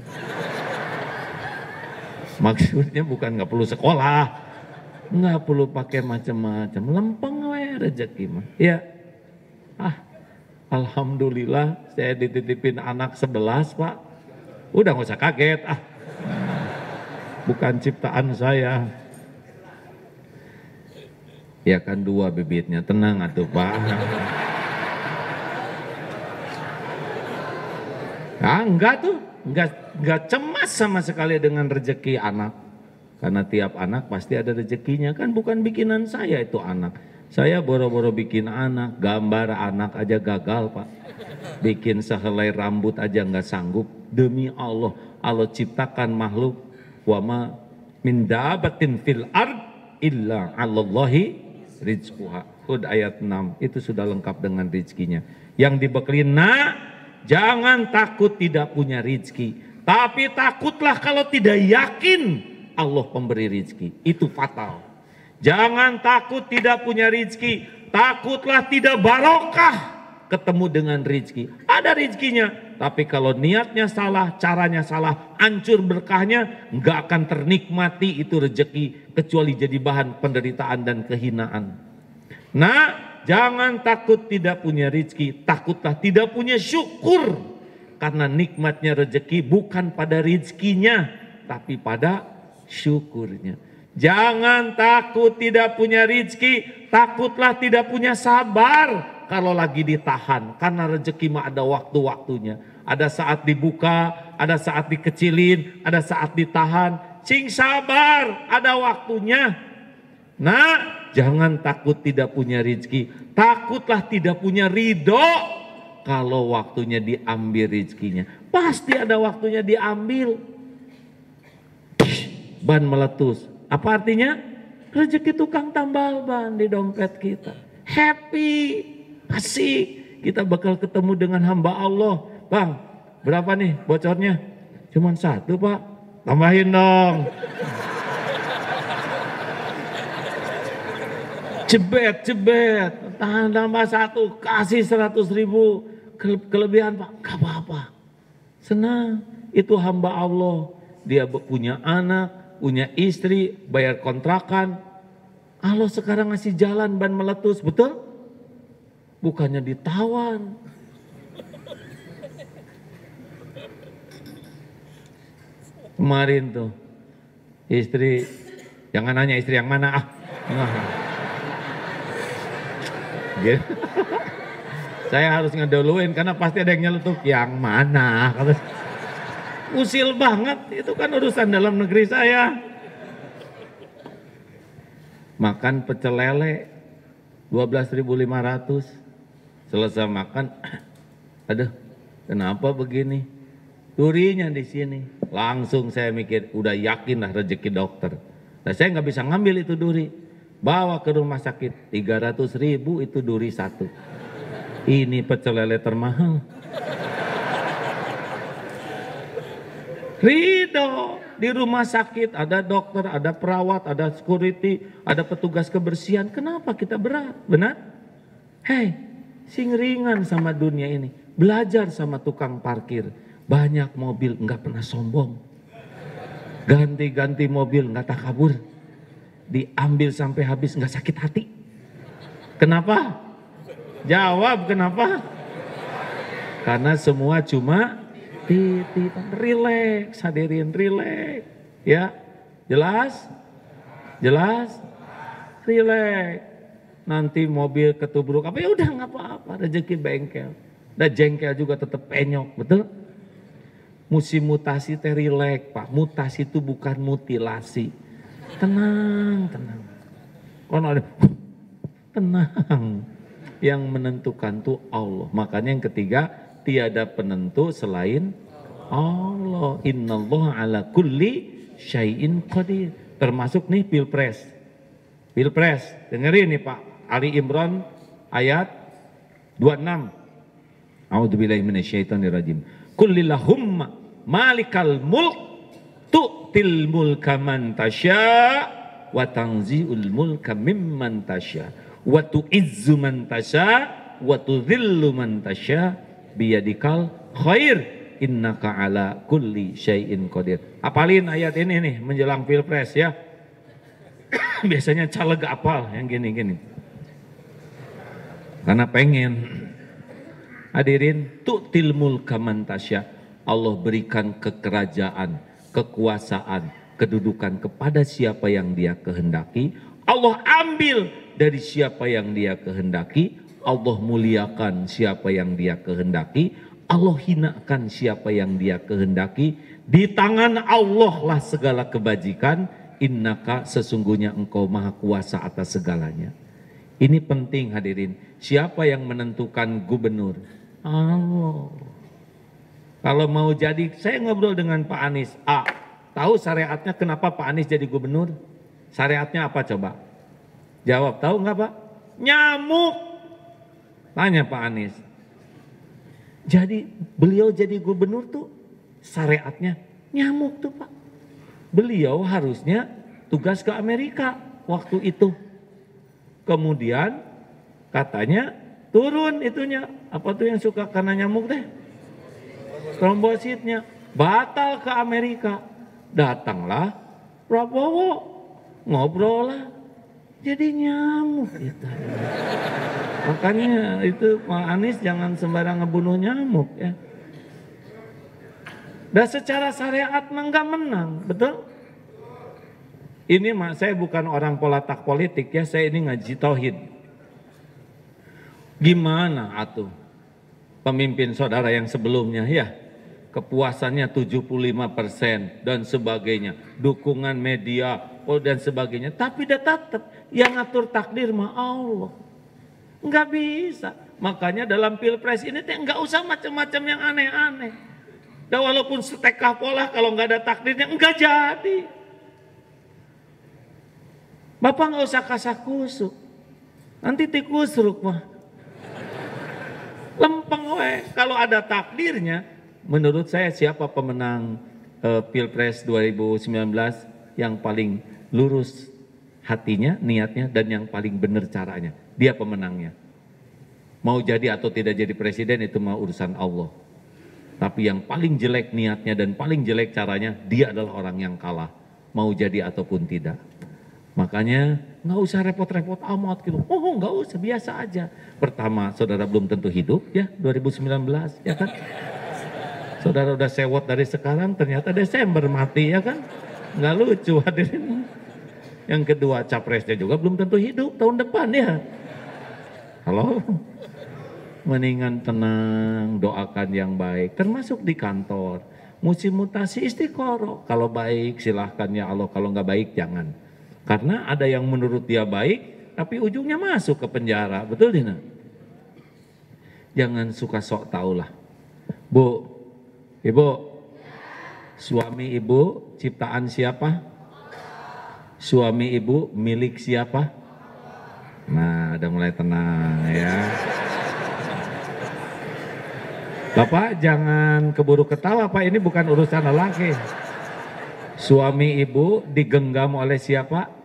Maksudnya bukan nggak perlu sekolah, nggak perlu pakai macam-macam, lempeng we rezeki mah. Ya, alhamdulillah saya dititipin anak 11 Pak. Udah nggak usah kaget bukan ciptaan saya. Ya kan 2 bibitnya, tenang atuh Pak. Enggak tuh, enggak cemas sama sekali dengan rezeki anak. Karena tiap anak pasti ada rezekinya, kan bukan bikinan saya itu anak. Saya boro-boro bikin anak, gambar anak aja gagal Pak. Bikin sehelai rambut aja enggak sanggup. Demi Allah, Allah ciptakan makhluk. Wa ma min dabatin fil ard illa 'alallahi rizquha. Hud ayat 6, itu sudah lengkap dengan rizkinya. Yang dibekali jangan takut tidak punya rizki, tapi takutlah kalau tidak yakin Allah pemberi rizki. Itu fatal. Jangan takut tidak punya rizki, takutlah tidak barokah ketemu dengan rizki. Ada rizkinya, tapi kalau niatnya salah, caranya salah, hancur berkahnya, nggak akan ternikmati itu rezeki, kecuali jadi bahan penderitaan dan kehinaan. Jangan takut tidak punya rizki, takutlah tidak punya syukur. Karena nikmatnya rezeki bukan pada rizkinya, tapi pada syukurnya. Jangan takut tidak punya rizki, takutlah tidak punya sabar kalau lagi ditahan. Karena rezeki mah ada waktu-waktunya. Ada saat dibuka, ada saat dikecilin, ada saat ditahan. Sing sabar, ada waktunya. Jangan takut tidak punya rizki, takutlah tidak punya ridho kalau waktunya diambil rizkinya. Pasti ada waktunya diambil. Ban meletus, apa artinya? Rezeki tukang tambal ban di dompet kita. Happy, asik, kita bakal ketemu dengan hamba Allah. Bang, berapa nih bocornya? Cuman 1 Pak, tambahin dong. Jebet, tambah 1, kasih 100.000 kelebihan Pak, gak apa-apa. Senang, itu hamba Allah. Dia punya anak, punya istri, bayar kontrakan. Allah sekarang ngasih jalan ban meletus, betul? Bukannya ditawan. Kemarin tuh, istri, jangan nanya istri yang mana Gitu. Saya harus ngeduluin karena pasti ada yang nyeletuk yang mana. Usil banget, itu kan urusan dalam negeri saya. Makan pecel lele 12.500. Selesai makan, aduh, kenapa begini? Durinya di sini. Langsung saya mikir, udah yakin lah rezeki dokter. Nah, saya nggak bisa ngambil itu duri. Bawa ke rumah sakit, 300.000 itu duri 1. Ini pecel lele termahal. Ridho, di rumah sakit ada dokter, ada perawat, ada security, ada petugas kebersihan. Kenapa kita berat? Benar? Hei, sing ringan sama dunia ini. Belajar sama tukang parkir. Banyak mobil nggak pernah sombong. Ganti-ganti mobil nggak takabur. Diambil sampai habis nggak sakit hati. Kenapa? Jawab kenapa? Karena semua cuma titipan. Relax, hadirin, relax. Ya, jelas? Jelas? Relax. Nanti mobil ketubruk apa ya udah nggak apa-apa, rezeki bengkel. Dan jengkel juga tetap penyok, betul? Musim mutasi teh relax Pak. Mutasi itu bukan mutilasi. Tenang. Kalau ada tenang. Yang menentukan tuh Allah. Makanya yang ketiga, tiada penentu selain Allah. Innallaha ala kulli syai'in qadir. Termasuk nih pilpres. Pilpres, dengerin nih Pak. Ali Imran ayat 26. A'udzubillahi minasyaitonirrajim. Kullillahumma malikal mulk tu'til mulka man tasya wa tanzi'ul mulka mimman tasya wa tu'izzu man tasya wa tudhillu man tasya biyadikal khair innaka ala kulli syai'in qadir. Apalin ayat ini nih menjelang pilpres ya. Biasanya caleg apal yang gini-gini. Karena pengen. Hadirin, tu'til mulka man tasya. Allah berikan kekerajaan, kekuasaan, kedudukan kepada siapa yang Dia kehendaki. Allah ambil dari siapa yang Dia kehendaki. Allah muliakan siapa yang Dia kehendaki. Allah hinakan siapa yang Dia kehendaki. Di tangan Allah lah segala kebajikan. Innaka, sesungguhnya Engkau maha kuasa atas segalanya. Ini penting hadirin. Siapa yang menentukan gubernur? Allah. Kalau mau jadi, saya ngobrol dengan Pak Anies. Tahu syariatnya kenapa Pak Anies jadi gubernur? Syariatnya apa coba? Jawab, tahu nggak Pak? Nyamuk. Tanya Pak Anies. Jadi beliau jadi gubernur tuh syariatnya nyamuk tuh Pak. Beliau harusnya tugas ke Amerika waktu itu. Kemudian katanya turun itunya. Apa tuh yang suka karena nyamuk teh? Trombositnya. Batal ke Amerika. Datanglah Prabowo. Ngobrol lah. Jadi nyamuk kita. Makanya itu Pak Anies jangan sembarang ngebunuh nyamuk ya. Dan secara syariat enggak menang, betul? Ini saya bukan orang polatak politik ya, saya ini ngaji tauhid. Gimana atuh pemimpin saudara yang sebelumnya ya, kepuasannya 75% dan sebagainya, dukungan media dan sebagainya, tapi tetap yang ngatur takdir mah Allah. Enggak bisa. Makanya dalam pilpres ini enggak usah macam-macam yang aneh-aneh. Dan walaupun setekah pola kalau nggak ada takdirnya enggak jadi. Bapak nggak usah kasak kusuk. Nanti tikusruk mah. Lempeng we. Kalau ada takdirnya, menurut saya siapa pemenang Pilpres 2019 yang paling lurus hatinya, niatnya, dan yang paling benar caranya. Dia pemenangnya. Mau jadi atau tidak jadi presiden itu mah urusan Allah. Tapi yang paling jelek niatnya dan paling jelek caranya, dia adalah orang yang kalah. Mau jadi ataupun tidak. Makanya nggak usah repot-repot amat gitu. Oh nggak usah, biasa aja. Pertama, saudara belum tentu hidup ya 2019 ya kan. Saudara udah sewot dari sekarang, ternyata Desember mati ya kan. Nggak lucu hadirin. Yang kedua, capresnya juga belum tentu hidup tahun depan ya. Halo? Mendingan tenang, doakan yang baik, termasuk di kantor. Musim mutasi istiqoroh, kalau baik silahkan ya Allah, kalau nggak baik jangan. Karena ada yang menurut dia baik, tapi ujungnya masuk ke penjara, betul Dina? Jangan suka sok tahu lah. Bu, Ibu, suami Ibu ciptaan siapa? Suami Ibu milik siapa? Nah, udah mulai tenang ya. Bapak jangan keburu ketawa Pak, ini bukan urusan lelaki. Suami Ibu digenggam oleh siapa?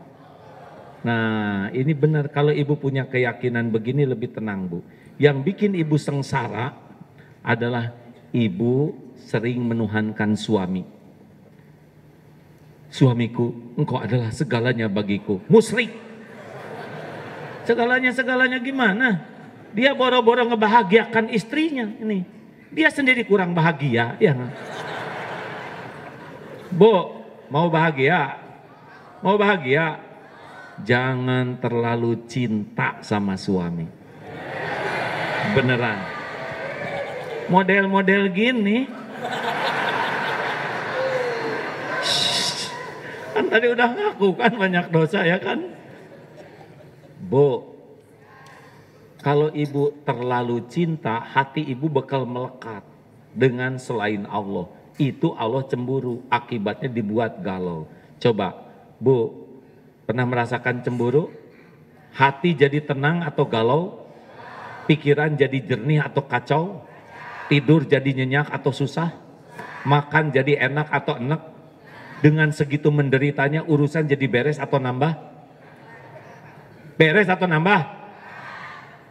Nah ini benar, kalau Ibu punya keyakinan begini lebih tenang Bu. Yang bikin Ibu sengsara adalah Ibu sering menuhankan suami. Suamiku, engkau adalah segalanya bagiku. Musyrik. Segalanya gimana? Dia boro-boro ngebahagiakan istrinya ini. Dia sendiri kurang bahagia, ya. Bu, mau bahagia? Mau bahagia? Jangan terlalu cinta sama suami. Beneran. Model-model gini. Kan tadi udah ngaku kan banyak dosa ya kan? Bu, kalau ibu terlalu cinta, hati ibu bakal melekat dengan selain Allah. Itu Allah cemburu, akibatnya dibuat galau. Coba, Bu, pernah merasakan cemburu? Hati jadi tenang atau galau? Pikiran jadi jernih atau kacau? Tidur jadi nyenyak atau susah? Makan jadi enak atau enak? Dengan segitu menderitanya urusan jadi beres atau nambah? Beres atau nambah?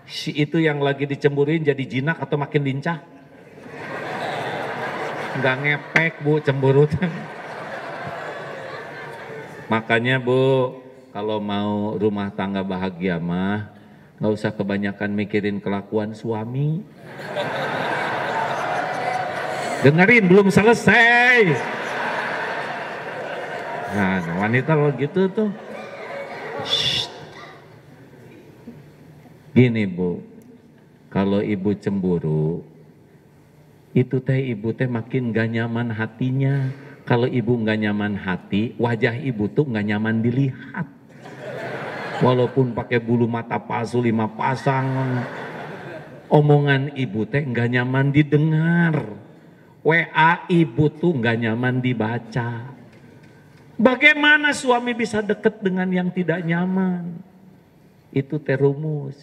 Si itu yang lagi dicemburuin jadi jinak atau makin lincah? nggak ngepek Bu cemburu. Makanya Bu, kalau mau rumah tangga bahagia mah nggak usah kebanyakan mikirin kelakuan suami. Dengerin, belum selesai. Nah, wanita kalau gitu tuh. Shh. Gini Bu, kalau ibu cemburu, itu teh ibu teh makin gak nyaman hatinya. Kalau ibu gak nyaman hati, wajah ibu tuh gak nyaman dilihat. Walaupun pakai bulu mata palsu 5 pasang, omongan ibu teh gak nyaman didengar. WA ibu tuh gak nyaman dibaca. Bagaimana suami bisa deket dengan yang tidak nyaman? Itu teh rumus.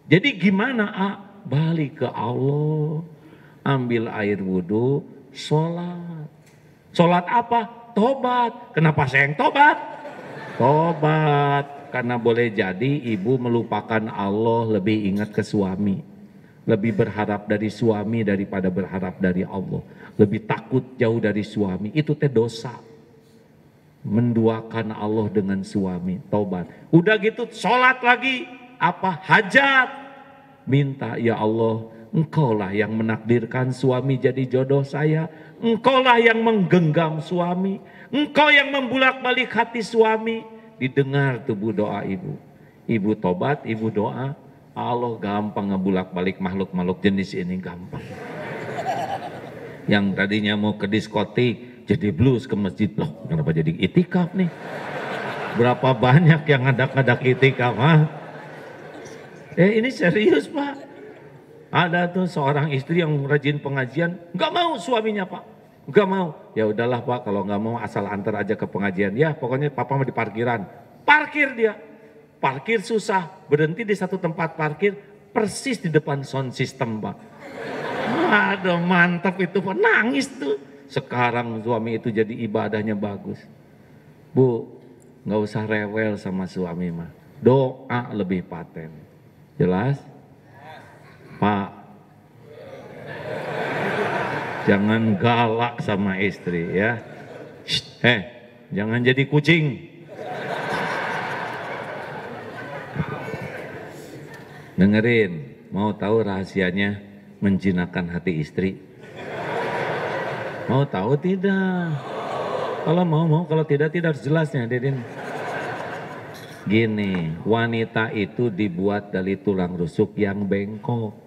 Jadi gimana balik ke Allah, ambil air wudhu, sholat. Sholat apa? Tobat. Kenapa saya yang tobat? Tobat. Karena boleh jadi ibu melupakan Allah, lebih ingat ke suami. Lebih berharap dari suami daripada berharap dari Allah. Lebih takut jauh dari suami. Itu teh dosa. Menduakan Allah dengan suami. Tobat. Udah gitu sholat lagi. Apa? Hajat. Minta, ya Allah, Engkaulah yang menakdirkan suami jadi jodoh saya. Engkaulah yang menggenggam suami. Engkau yang membulak-balik hati suami. Didengar tuh Bu doa ibu. Ibu tobat, ibu doa. Allah gampang ngebulak-balik makhluk-makhluk jenis ini, gampang. Yang tadinya mau ke diskotik, jadi blues ke masjid. Loh, kenapa jadi itikaf nih? Berapa banyak yang ngadak-ngadak itikaf, ini serius Pak. Ada tuh seorang istri yang rajin pengajian, nggak mau suaminya Pak, nggak mau. Ya udahlah Pak, kalau nggak mau asal antar aja ke pengajian. Ya pokoknya papa mau di parkiran, parkir dia. Parkir susah, berhenti di satu tempat parkir persis di depan sound system Pak. Aduh mantap itu Pak, nangis tuh. Sekarang suami itu jadi ibadahnya bagus. Bu, nggak usah rewel sama suami mah, doa lebih paten. Jelas? Pak, jangan galak sama istri ya. Shh, jangan jadi kucing. Dengerin, mau tahu rahasianya menjinakkan hati istri? Mau tahu tidak? Kalau mau, kalau tidak harus jelasnya, Dedin. Gini, wanita itu dibuat dari tulang rusuk yang bengkok.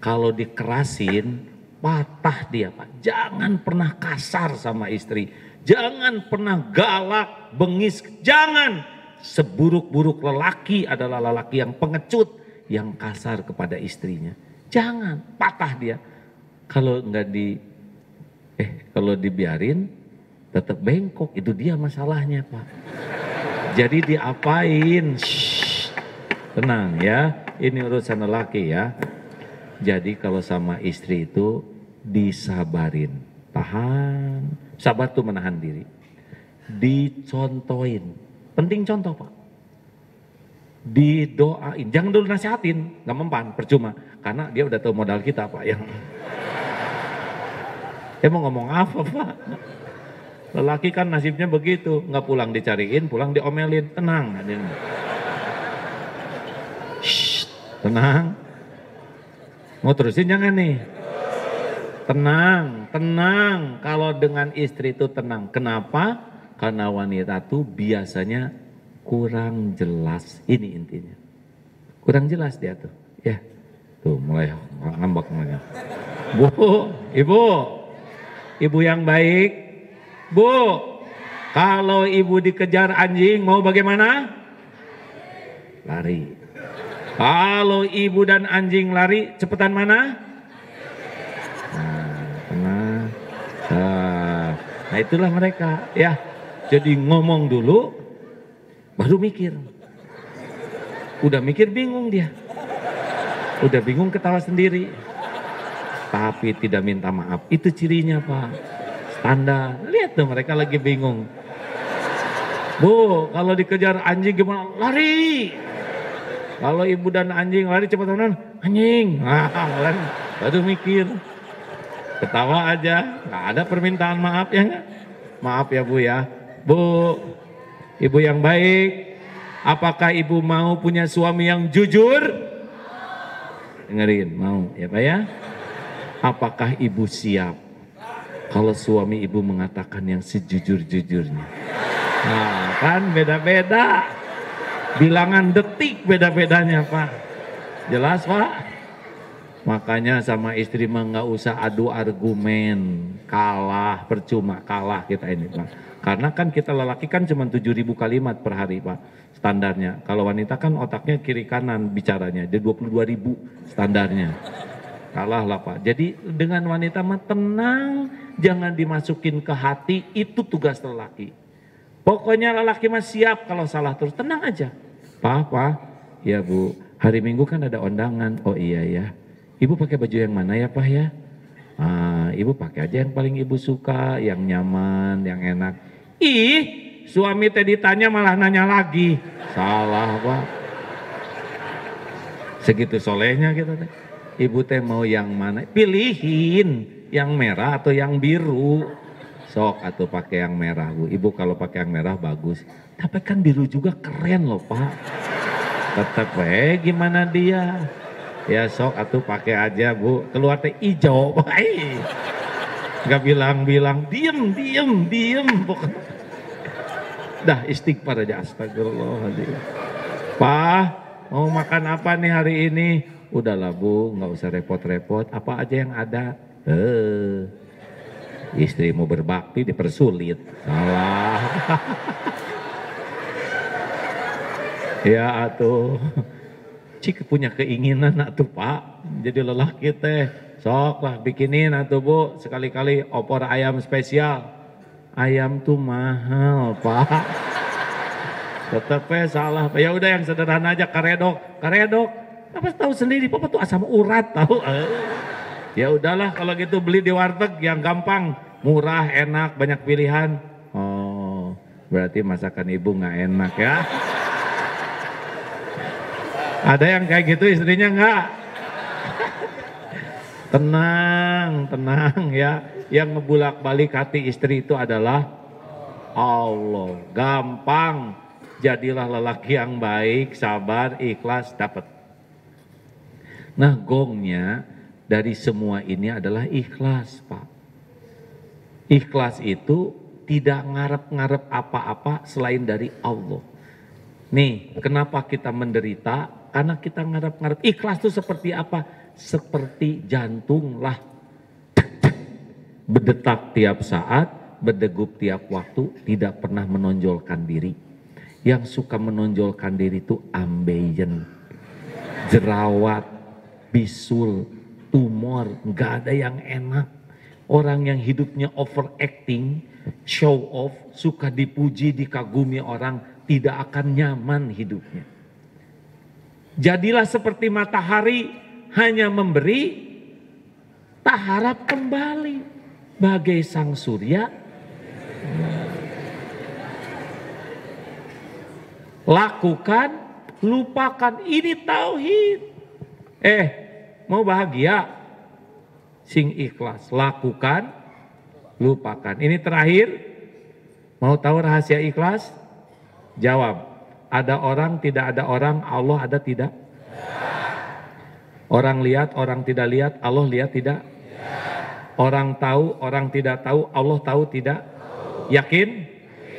Kalau dikerasin, patah dia Pak. Jangan pernah kasar sama istri. Jangan pernah galak, bengis. Jangan. Seburuk-buruk lelaki adalah lelaki yang pengecut, yang kasar kepada istrinya. Jangan, patah dia. Kalau kalau dibiarin, tetap bengkok. Itu dia masalahnya Pak. Jadi diapain? Shh, tenang ya, ini urusan lelaki ya. Jadi kalau sama istri itu disabarin, tahan. Sabar tuh menahan diri. Dicontohin, penting contoh Pak. Didoain, jangan dulu nasihatin, gak mempan, percuma. Karena dia udah tahu modal kita Pak. Yang mau ngomong apa Pak? Lelaki kan nasibnya begitu, nggak pulang dicariin, pulang diomelin. Tenang, shh, tenang. Mau terusin jangan nih? Tenang, tenang. Kalau dengan istri itu tenang. Kenapa? Karena wanita tuh biasanya kurang jelas. Ini intinya. Kurang jelas dia tuh. Ya, tuh mulai ngambek namanya. Bu, ibu yang baik. Bu, kalau ibu dikejar anjing mau bagaimana? Lari. Kalau ibu dan anjing lari, cepetan mana? Nah itulah mereka ya. Jadi ngomong dulu, baru mikir. Udah mikir bingung dia. Udah bingung ketawa sendiri. Tapi tidak minta maaf. Itu cirinya Pak. Standar, lihat tuh mereka lagi bingung. Bu, kalau dikejar anjing gimana? Lari. Kalau ibu dan anjing lari cepat teman, anjing. Baru mikir. Ketawa aja, nggak ada permintaan maaf ya nggak? Maaf ya Bu ya. Bu, ibu yang baik, apakah ibu mau punya suami yang jujur? Dengerin, mau ya Pak ya? Apakah ibu siap kalau suami ibu mengatakan yang sejujur-jujurnya? Nah kan beda-beda, bilangan detik beda-bedanya Pak. Jelas Pak? Makanya sama istri mah nggak usah adu argumen, kalah, percuma kalah kita ini Pak. Karena kan kita lelaki kan cuma 7.000 kalimat per hari Pak, standarnya. Kalau wanita kan otaknya kiri kanan bicaranya, dia 22.000 standarnya. Kalah lah Pak. Jadi dengan wanita mah tenang, jangan dimasukin ke hati, itu tugas lelaki. Pokoknya lelaki mah siap kalau salah terus, tenang aja. Pak, ya Bu, hari Minggu kan ada undangan. Oh iya ya. Ibu pakai baju yang mana ya Pak ya? Ibu pakai aja yang paling ibu suka, yang nyaman, yang enak. Ih, suami teh ditanya malah nanya lagi. Salah Pak. Segitu solehnya kita teh. Ibu teh mau yang mana? Pilihin yang merah atau yang biru. Sok atau pakai yang merah Bu. Ibu kalau pakai yang merah bagus. Tapi kan biru juga keren loh Pak. Tetap gimana dia? Ya sok atuh pakai aja Bu, keluar teh ijo. Gak bilang-bilang, diem. Dah istighfar aja, astagfirullahaladzim. Pak, mau makan apa nih hari ini? Udahlah Bu, gak usah repot-repot, apa aja yang ada. Istri mau berbakti dipersulit, salah. Ya atuh. Cik punya keinginan atuh Pak, jadi lelaki teh, sok lah bikinin atuh Bu, sekali-kali opor ayam spesial. Ayam tuh mahal Pak. Tetep salah. Ya udah yang sederhana aja, karedok. Apa tahu sendiri, Papa tuh asam urat tahu. Ya udahlah kalau gitu beli di warteg yang gampang, murah, enak, banyak pilihan. Oh, berarti masakan ibu nggak enak ya. Ada yang kayak gitu istrinya enggak? Tenang ya. Yang ngebulak-balik hati istri itu adalah Allah. Gampang. Jadilah lelaki yang baik, sabar, ikhlas, dapat. Nah gongnya dari semua ini adalah ikhlas Pak. Ikhlas itu tidak ngarep-ngarep apa-apa selain dari Allah. Nih kenapa kita menderita? Karena kita ngarep-ngarep. Ikhlas itu seperti apa? Seperti jantung lah. Berdetak tiap saat, berdegup tiap waktu, tidak pernah menonjolkan diri. Yang suka menonjolkan diri itu ambeien, jerawat, bisul, tumor, nggak ada yang enak. Orang yang hidupnya overacting, show off, suka dipuji, dikagumi orang, tidak akan nyaman hidupnya. Jadilah seperti matahari, hanya memberi, tak harap kembali. Bagai sang surya, lakukan, lupakan, ini tauhid. Mau bahagia, sing ikhlas, lakukan, lupakan. Ini terakhir, mau tahu rahasia ikhlas? Jawab. Ada orang, tidak ada orang, Allah ada tidak? Orang lihat, orang tidak lihat, Allah lihat tidak? Orang tahu, orang tidak tahu, Allah tahu tidak? Yakin?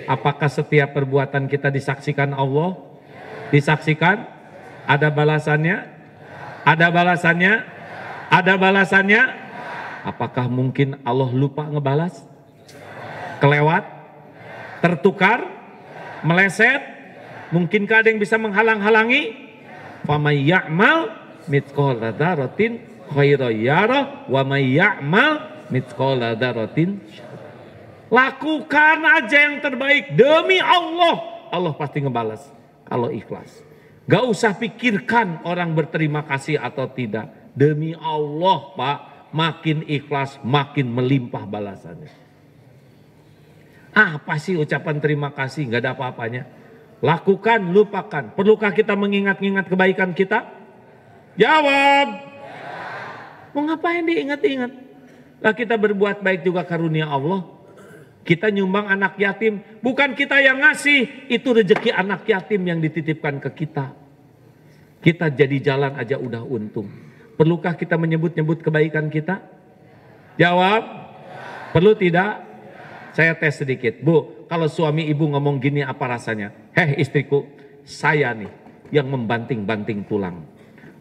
Apakah setiap perbuatan kita disaksikan Allah? Disaksikan? Ada balasannya? Ada balasannya? Ada balasannya? Apakah mungkin Allah lupa ngebalas? Kelewat? Tertukar? Meleset? Mungkinkah ada yang bisa menghalang-halangi? Famay ya'mal mithqala dzarratin khairan yarah wa may ya'mal mithqala dzarratin. Lakukan aja yang terbaik demi Allah. Allah pasti ngebalas kalau ikhlas. Gak usah pikirkan orang berterima kasih atau tidak. Demi Allah Pak, makin ikhlas makin melimpah balasannya. Apa sih ucapan terima kasih? Gak ada apa-apanya. Lakukan, lupakan. Perlukah kita mengingat-ingat kebaikan kita? Jawab. Mau ngapain diingat-ingat? Lah kita berbuat baik juga karunia Allah. Kita nyumbang anak yatim, bukan kita yang ngasih, itu rezeki anak yatim yang dititipkan ke kita. Kita jadi jalan aja udah untung. Perlukah kita menyebut-nyebut kebaikan kita? Jawab, perlu tidak? Saya tes sedikit. Bu, kalau suami ibu ngomong gini apa rasanya? Heh istriku, saya nih yang membanting-banting tulang,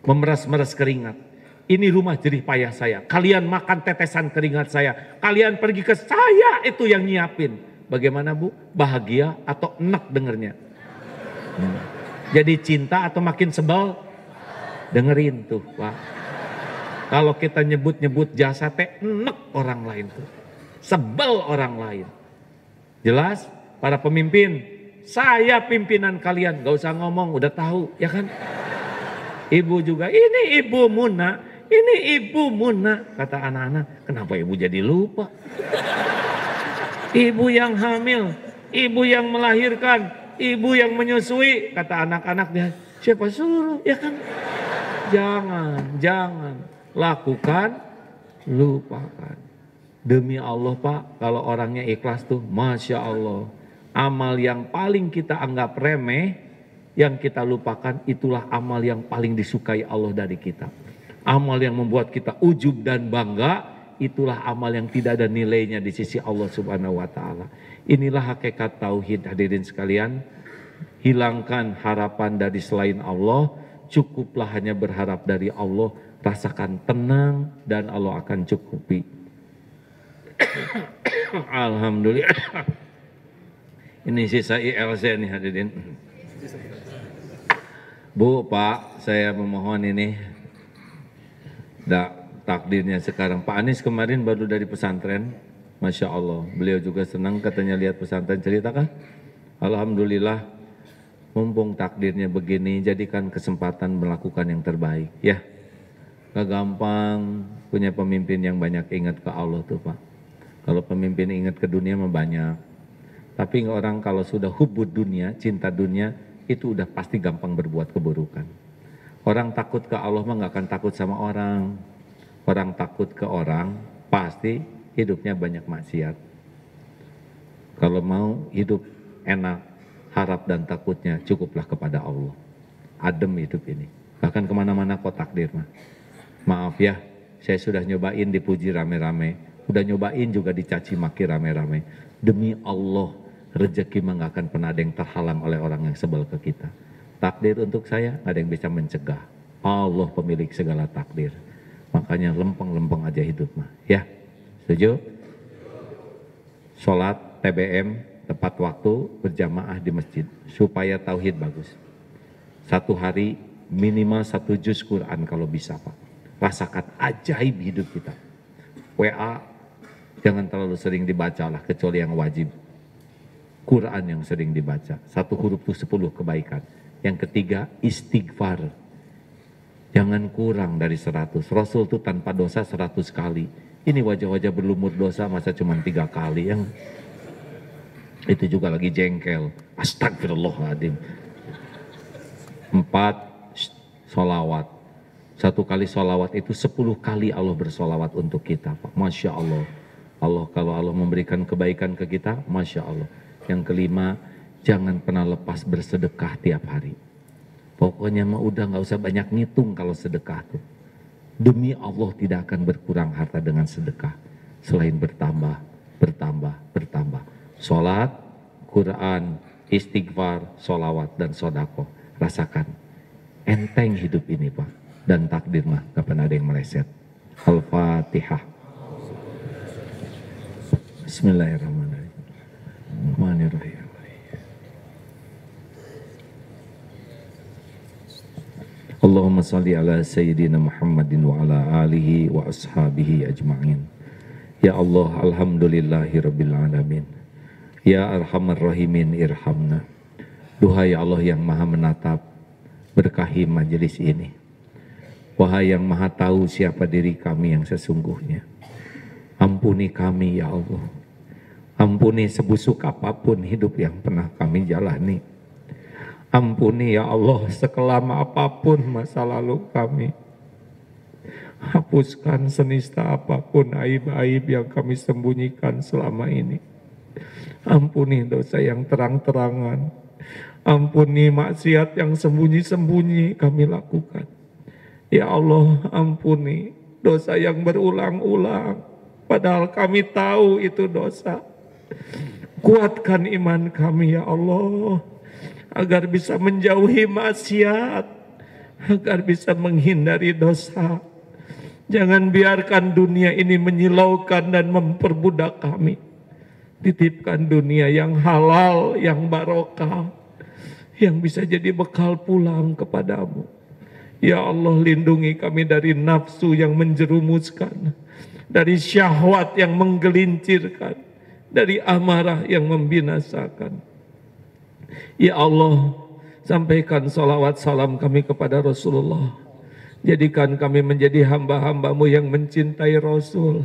memeras-meras keringat. Ini rumah jerih payah saya. Kalian makan tetesan keringat saya. Kalian pergi ke saya itu yang nyiapin. Bagaimana Bu? Bahagia atau enak dengernya? Jadi cinta atau makin sebel? Dengerin tuh Pak. Kalau kita nyebut-nyebut jasa teh enak orang lain tuh. Sebel orang lain. Jelas? Para pemimpin, saya pimpinan kalian. Gak usah ngomong, udah tahu ya kan? Ibu juga, ini Ibu Muna. Ini Ibu Muna, kata anak-anak, kenapa ibu jadi lupa? Ibu yang hamil, ibu yang melahirkan, ibu yang menyusui, kata anak-anak dia, siapa suruh, ya kan? Jangan lakukan, lupakan. Demi Allah Pak, kalau orangnya ikhlas tuh, Masya Allah, amal yang paling kita anggap remeh, yang kita lupakan, itulah amal yang paling disukai Allah dari kita. Amal yang membuat kita ujub dan bangga, itulah amal yang tidak ada nilainya di sisi Allah Subhanahu wa Ta'ala. Inilah hakikat tauhid, hadirin sekalian. Hilangkan harapan dari selain Allah, cukuplah hanya berharap dari Allah. Rasakan tenang dan Allah akan cukupi. Alhamdulillah. Ini sisa ILC nih hadirin. Bu, Pak, saya memohon ini. Takdirnya sekarang. Pak Anies kemarin baru dari pesantren. Masya Allah. Beliau juga senang katanya lihat pesantren. Ceritakan? Alhamdulillah. Mumpung takdirnya begini, jadikan kesempatan melakukan yang terbaik. Ya. Gak gampang punya pemimpin yang banyak ingat ke Allah tuh Pak. Kalau pemimpin ingat ke dunia mah banyak. Tapi orang kalau sudah hubud dunia, cinta dunia, itu udah pasti gampang berbuat keburukan. Orang takut ke Allah mah gak akan takut sama orang. Orang takut ke orang pasti hidupnya banyak maksiat. Kalau mau hidup enak, harap dan takutnya cukuplah kepada Allah. Adem hidup ini. Bahkan kemana-mana kok takdir mah. Maaf ya, saya sudah nyobain dipuji rame-rame. Udah nyobain juga dicaci maki rame-rame. Demi Allah, rezeki mah gak akan pernah ada yang terhalang oleh orang yang sebel ke kita. Takdir untuk saya, ada yang bisa mencegah. Allah pemilik segala takdir. Makanya lempeng-lempeng aja hidup mah. Ya, setuju? Sholat, TBM, tepat waktu, berjamaah di masjid. Supaya tauhid bagus. Satu hari minimal 1 juz Quran kalau bisa Pak. Rasakan ajaib hidup kita. WA, jangan terlalu sering dibaca lah, kecuali yang wajib. Quran yang sering dibaca. 1 huruf itu 10 kebaikan. Yang ketiga, istighfar. Jangan kurang dari 100. Rasul itu tanpa dosa 100 kali. Ini wajah-wajah berlumur dosa masa cuma 3 kali. Yang itu juga lagi jengkel. Astagfirullahaladzim. 4, sholawat. 1 kali sholawat itu 10 kali Allah bersolawat untuk kita. Pak. Masya Allah. Kalau Allah memberikan kebaikan ke kita, Masya Allah. Yang kelima, jangan pernah lepas bersedekah tiap hari. Pokoknya mah udah gak usah banyak ngitung kalau sedekah tuh. Demi Allah tidak akan berkurang harta dengan sedekah. Selain bertambah. Sholat, Quran, istighfar, sholawat, dan sodako. Rasakan. Enteng hidup ini Pak. Dan takdir mah gak pernah ada yang meleset. Al-Fatihah. Bismillahirrahmanirrahim. Allahumma salli ala Sayyidina Muhammadin wa ala alihi wa ashabihi ajma'in. Ya Allah, alhamdulillahi rabbil alamin. Ya arhamar rahimin irhamna. Duhai Allah yang maha menatap, berkahi majelis ini. Wahai yang maha tahu siapa diri kami yang sesungguhnya. Ampuni kami ya Allah. Ampuni sebusuk apapun hidup yang pernah kami jalani. Ampuni ya Allah sekelam apapun masa lalu kami. Hapuskan senista apapun aib-aib yang kami sembunyikan selama ini. Ampuni dosa yang terang-terangan. Ampuni maksiat yang sembunyi-sembunyi kami lakukan. Ya Allah, ampuni dosa yang berulang-ulang. Padahal kami tahu itu dosa. Kuatkan iman kami ya Allah, agar bisa menjauhi maksiat, agar bisa menghindari dosa. Jangan biarkan dunia ini menyilaukan dan memperbudak kami. Titipkan dunia yang halal, yang barokah, yang bisa jadi bekal pulang kepadamu. Ya Allah, lindungi kami dari nafsu yang menjerumuskan, dari syahwat yang menggelincirkan, dari amarah yang membinasakan. Ya Allah, sampaikan salawat salam kami kepada Rasulullah. Jadikan kami menjadi hamba-hambamu yang mencintai Rasul,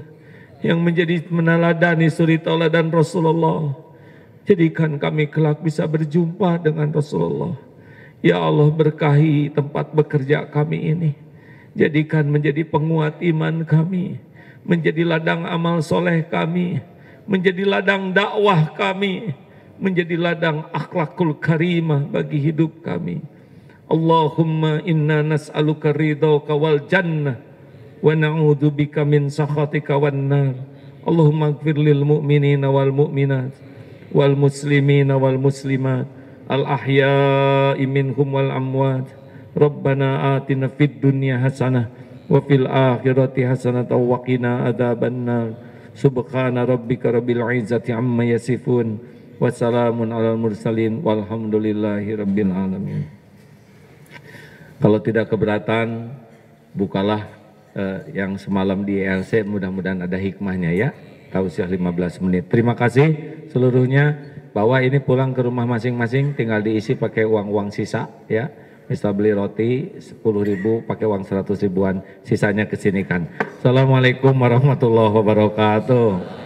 yang menjadi meneladani suri tauladan Rasulullah. Jadikan kami kelak bisa berjumpa dengan Rasulullah. Ya Allah, berkahi tempat bekerja kami ini. Jadikan menjadi penguat iman kami, menjadi ladang amal soleh kami, menjadi ladang dakwah kami, menjadi ladang akhlakul karimah bagi hidup kami. Allahumma inna nas'aluka ridhaka wal jannah wa na'udzubika min sakhatika wan nar. Allahumma ighfir lil mu'minina wal mu'minat wal muslimina wal muslimat al ahya'i minhum wal amwat. Rabbana atina fid dunya hasanah wa fil akhirati hasanah wa qina adzabannar. Subhana rabbika rabbil izzati amma yasifun wa salamun alal mursalin walhamdulillahi rabbil alamin. Kalau tidak keberatan, bukalah yang semalam di ELC, mudah-mudahan ada hikmahnya ya. Tausiah 15 menit. Terima kasih seluruhnya. Bawa ini pulang ke rumah masing-masing, tinggal diisi pakai uang-uang sisa ya. Misal beli roti 10.000 pakai uang 100 ribuan, sisanya kesinikan. Assalamualaikum warahmatullahi wabarakatuh.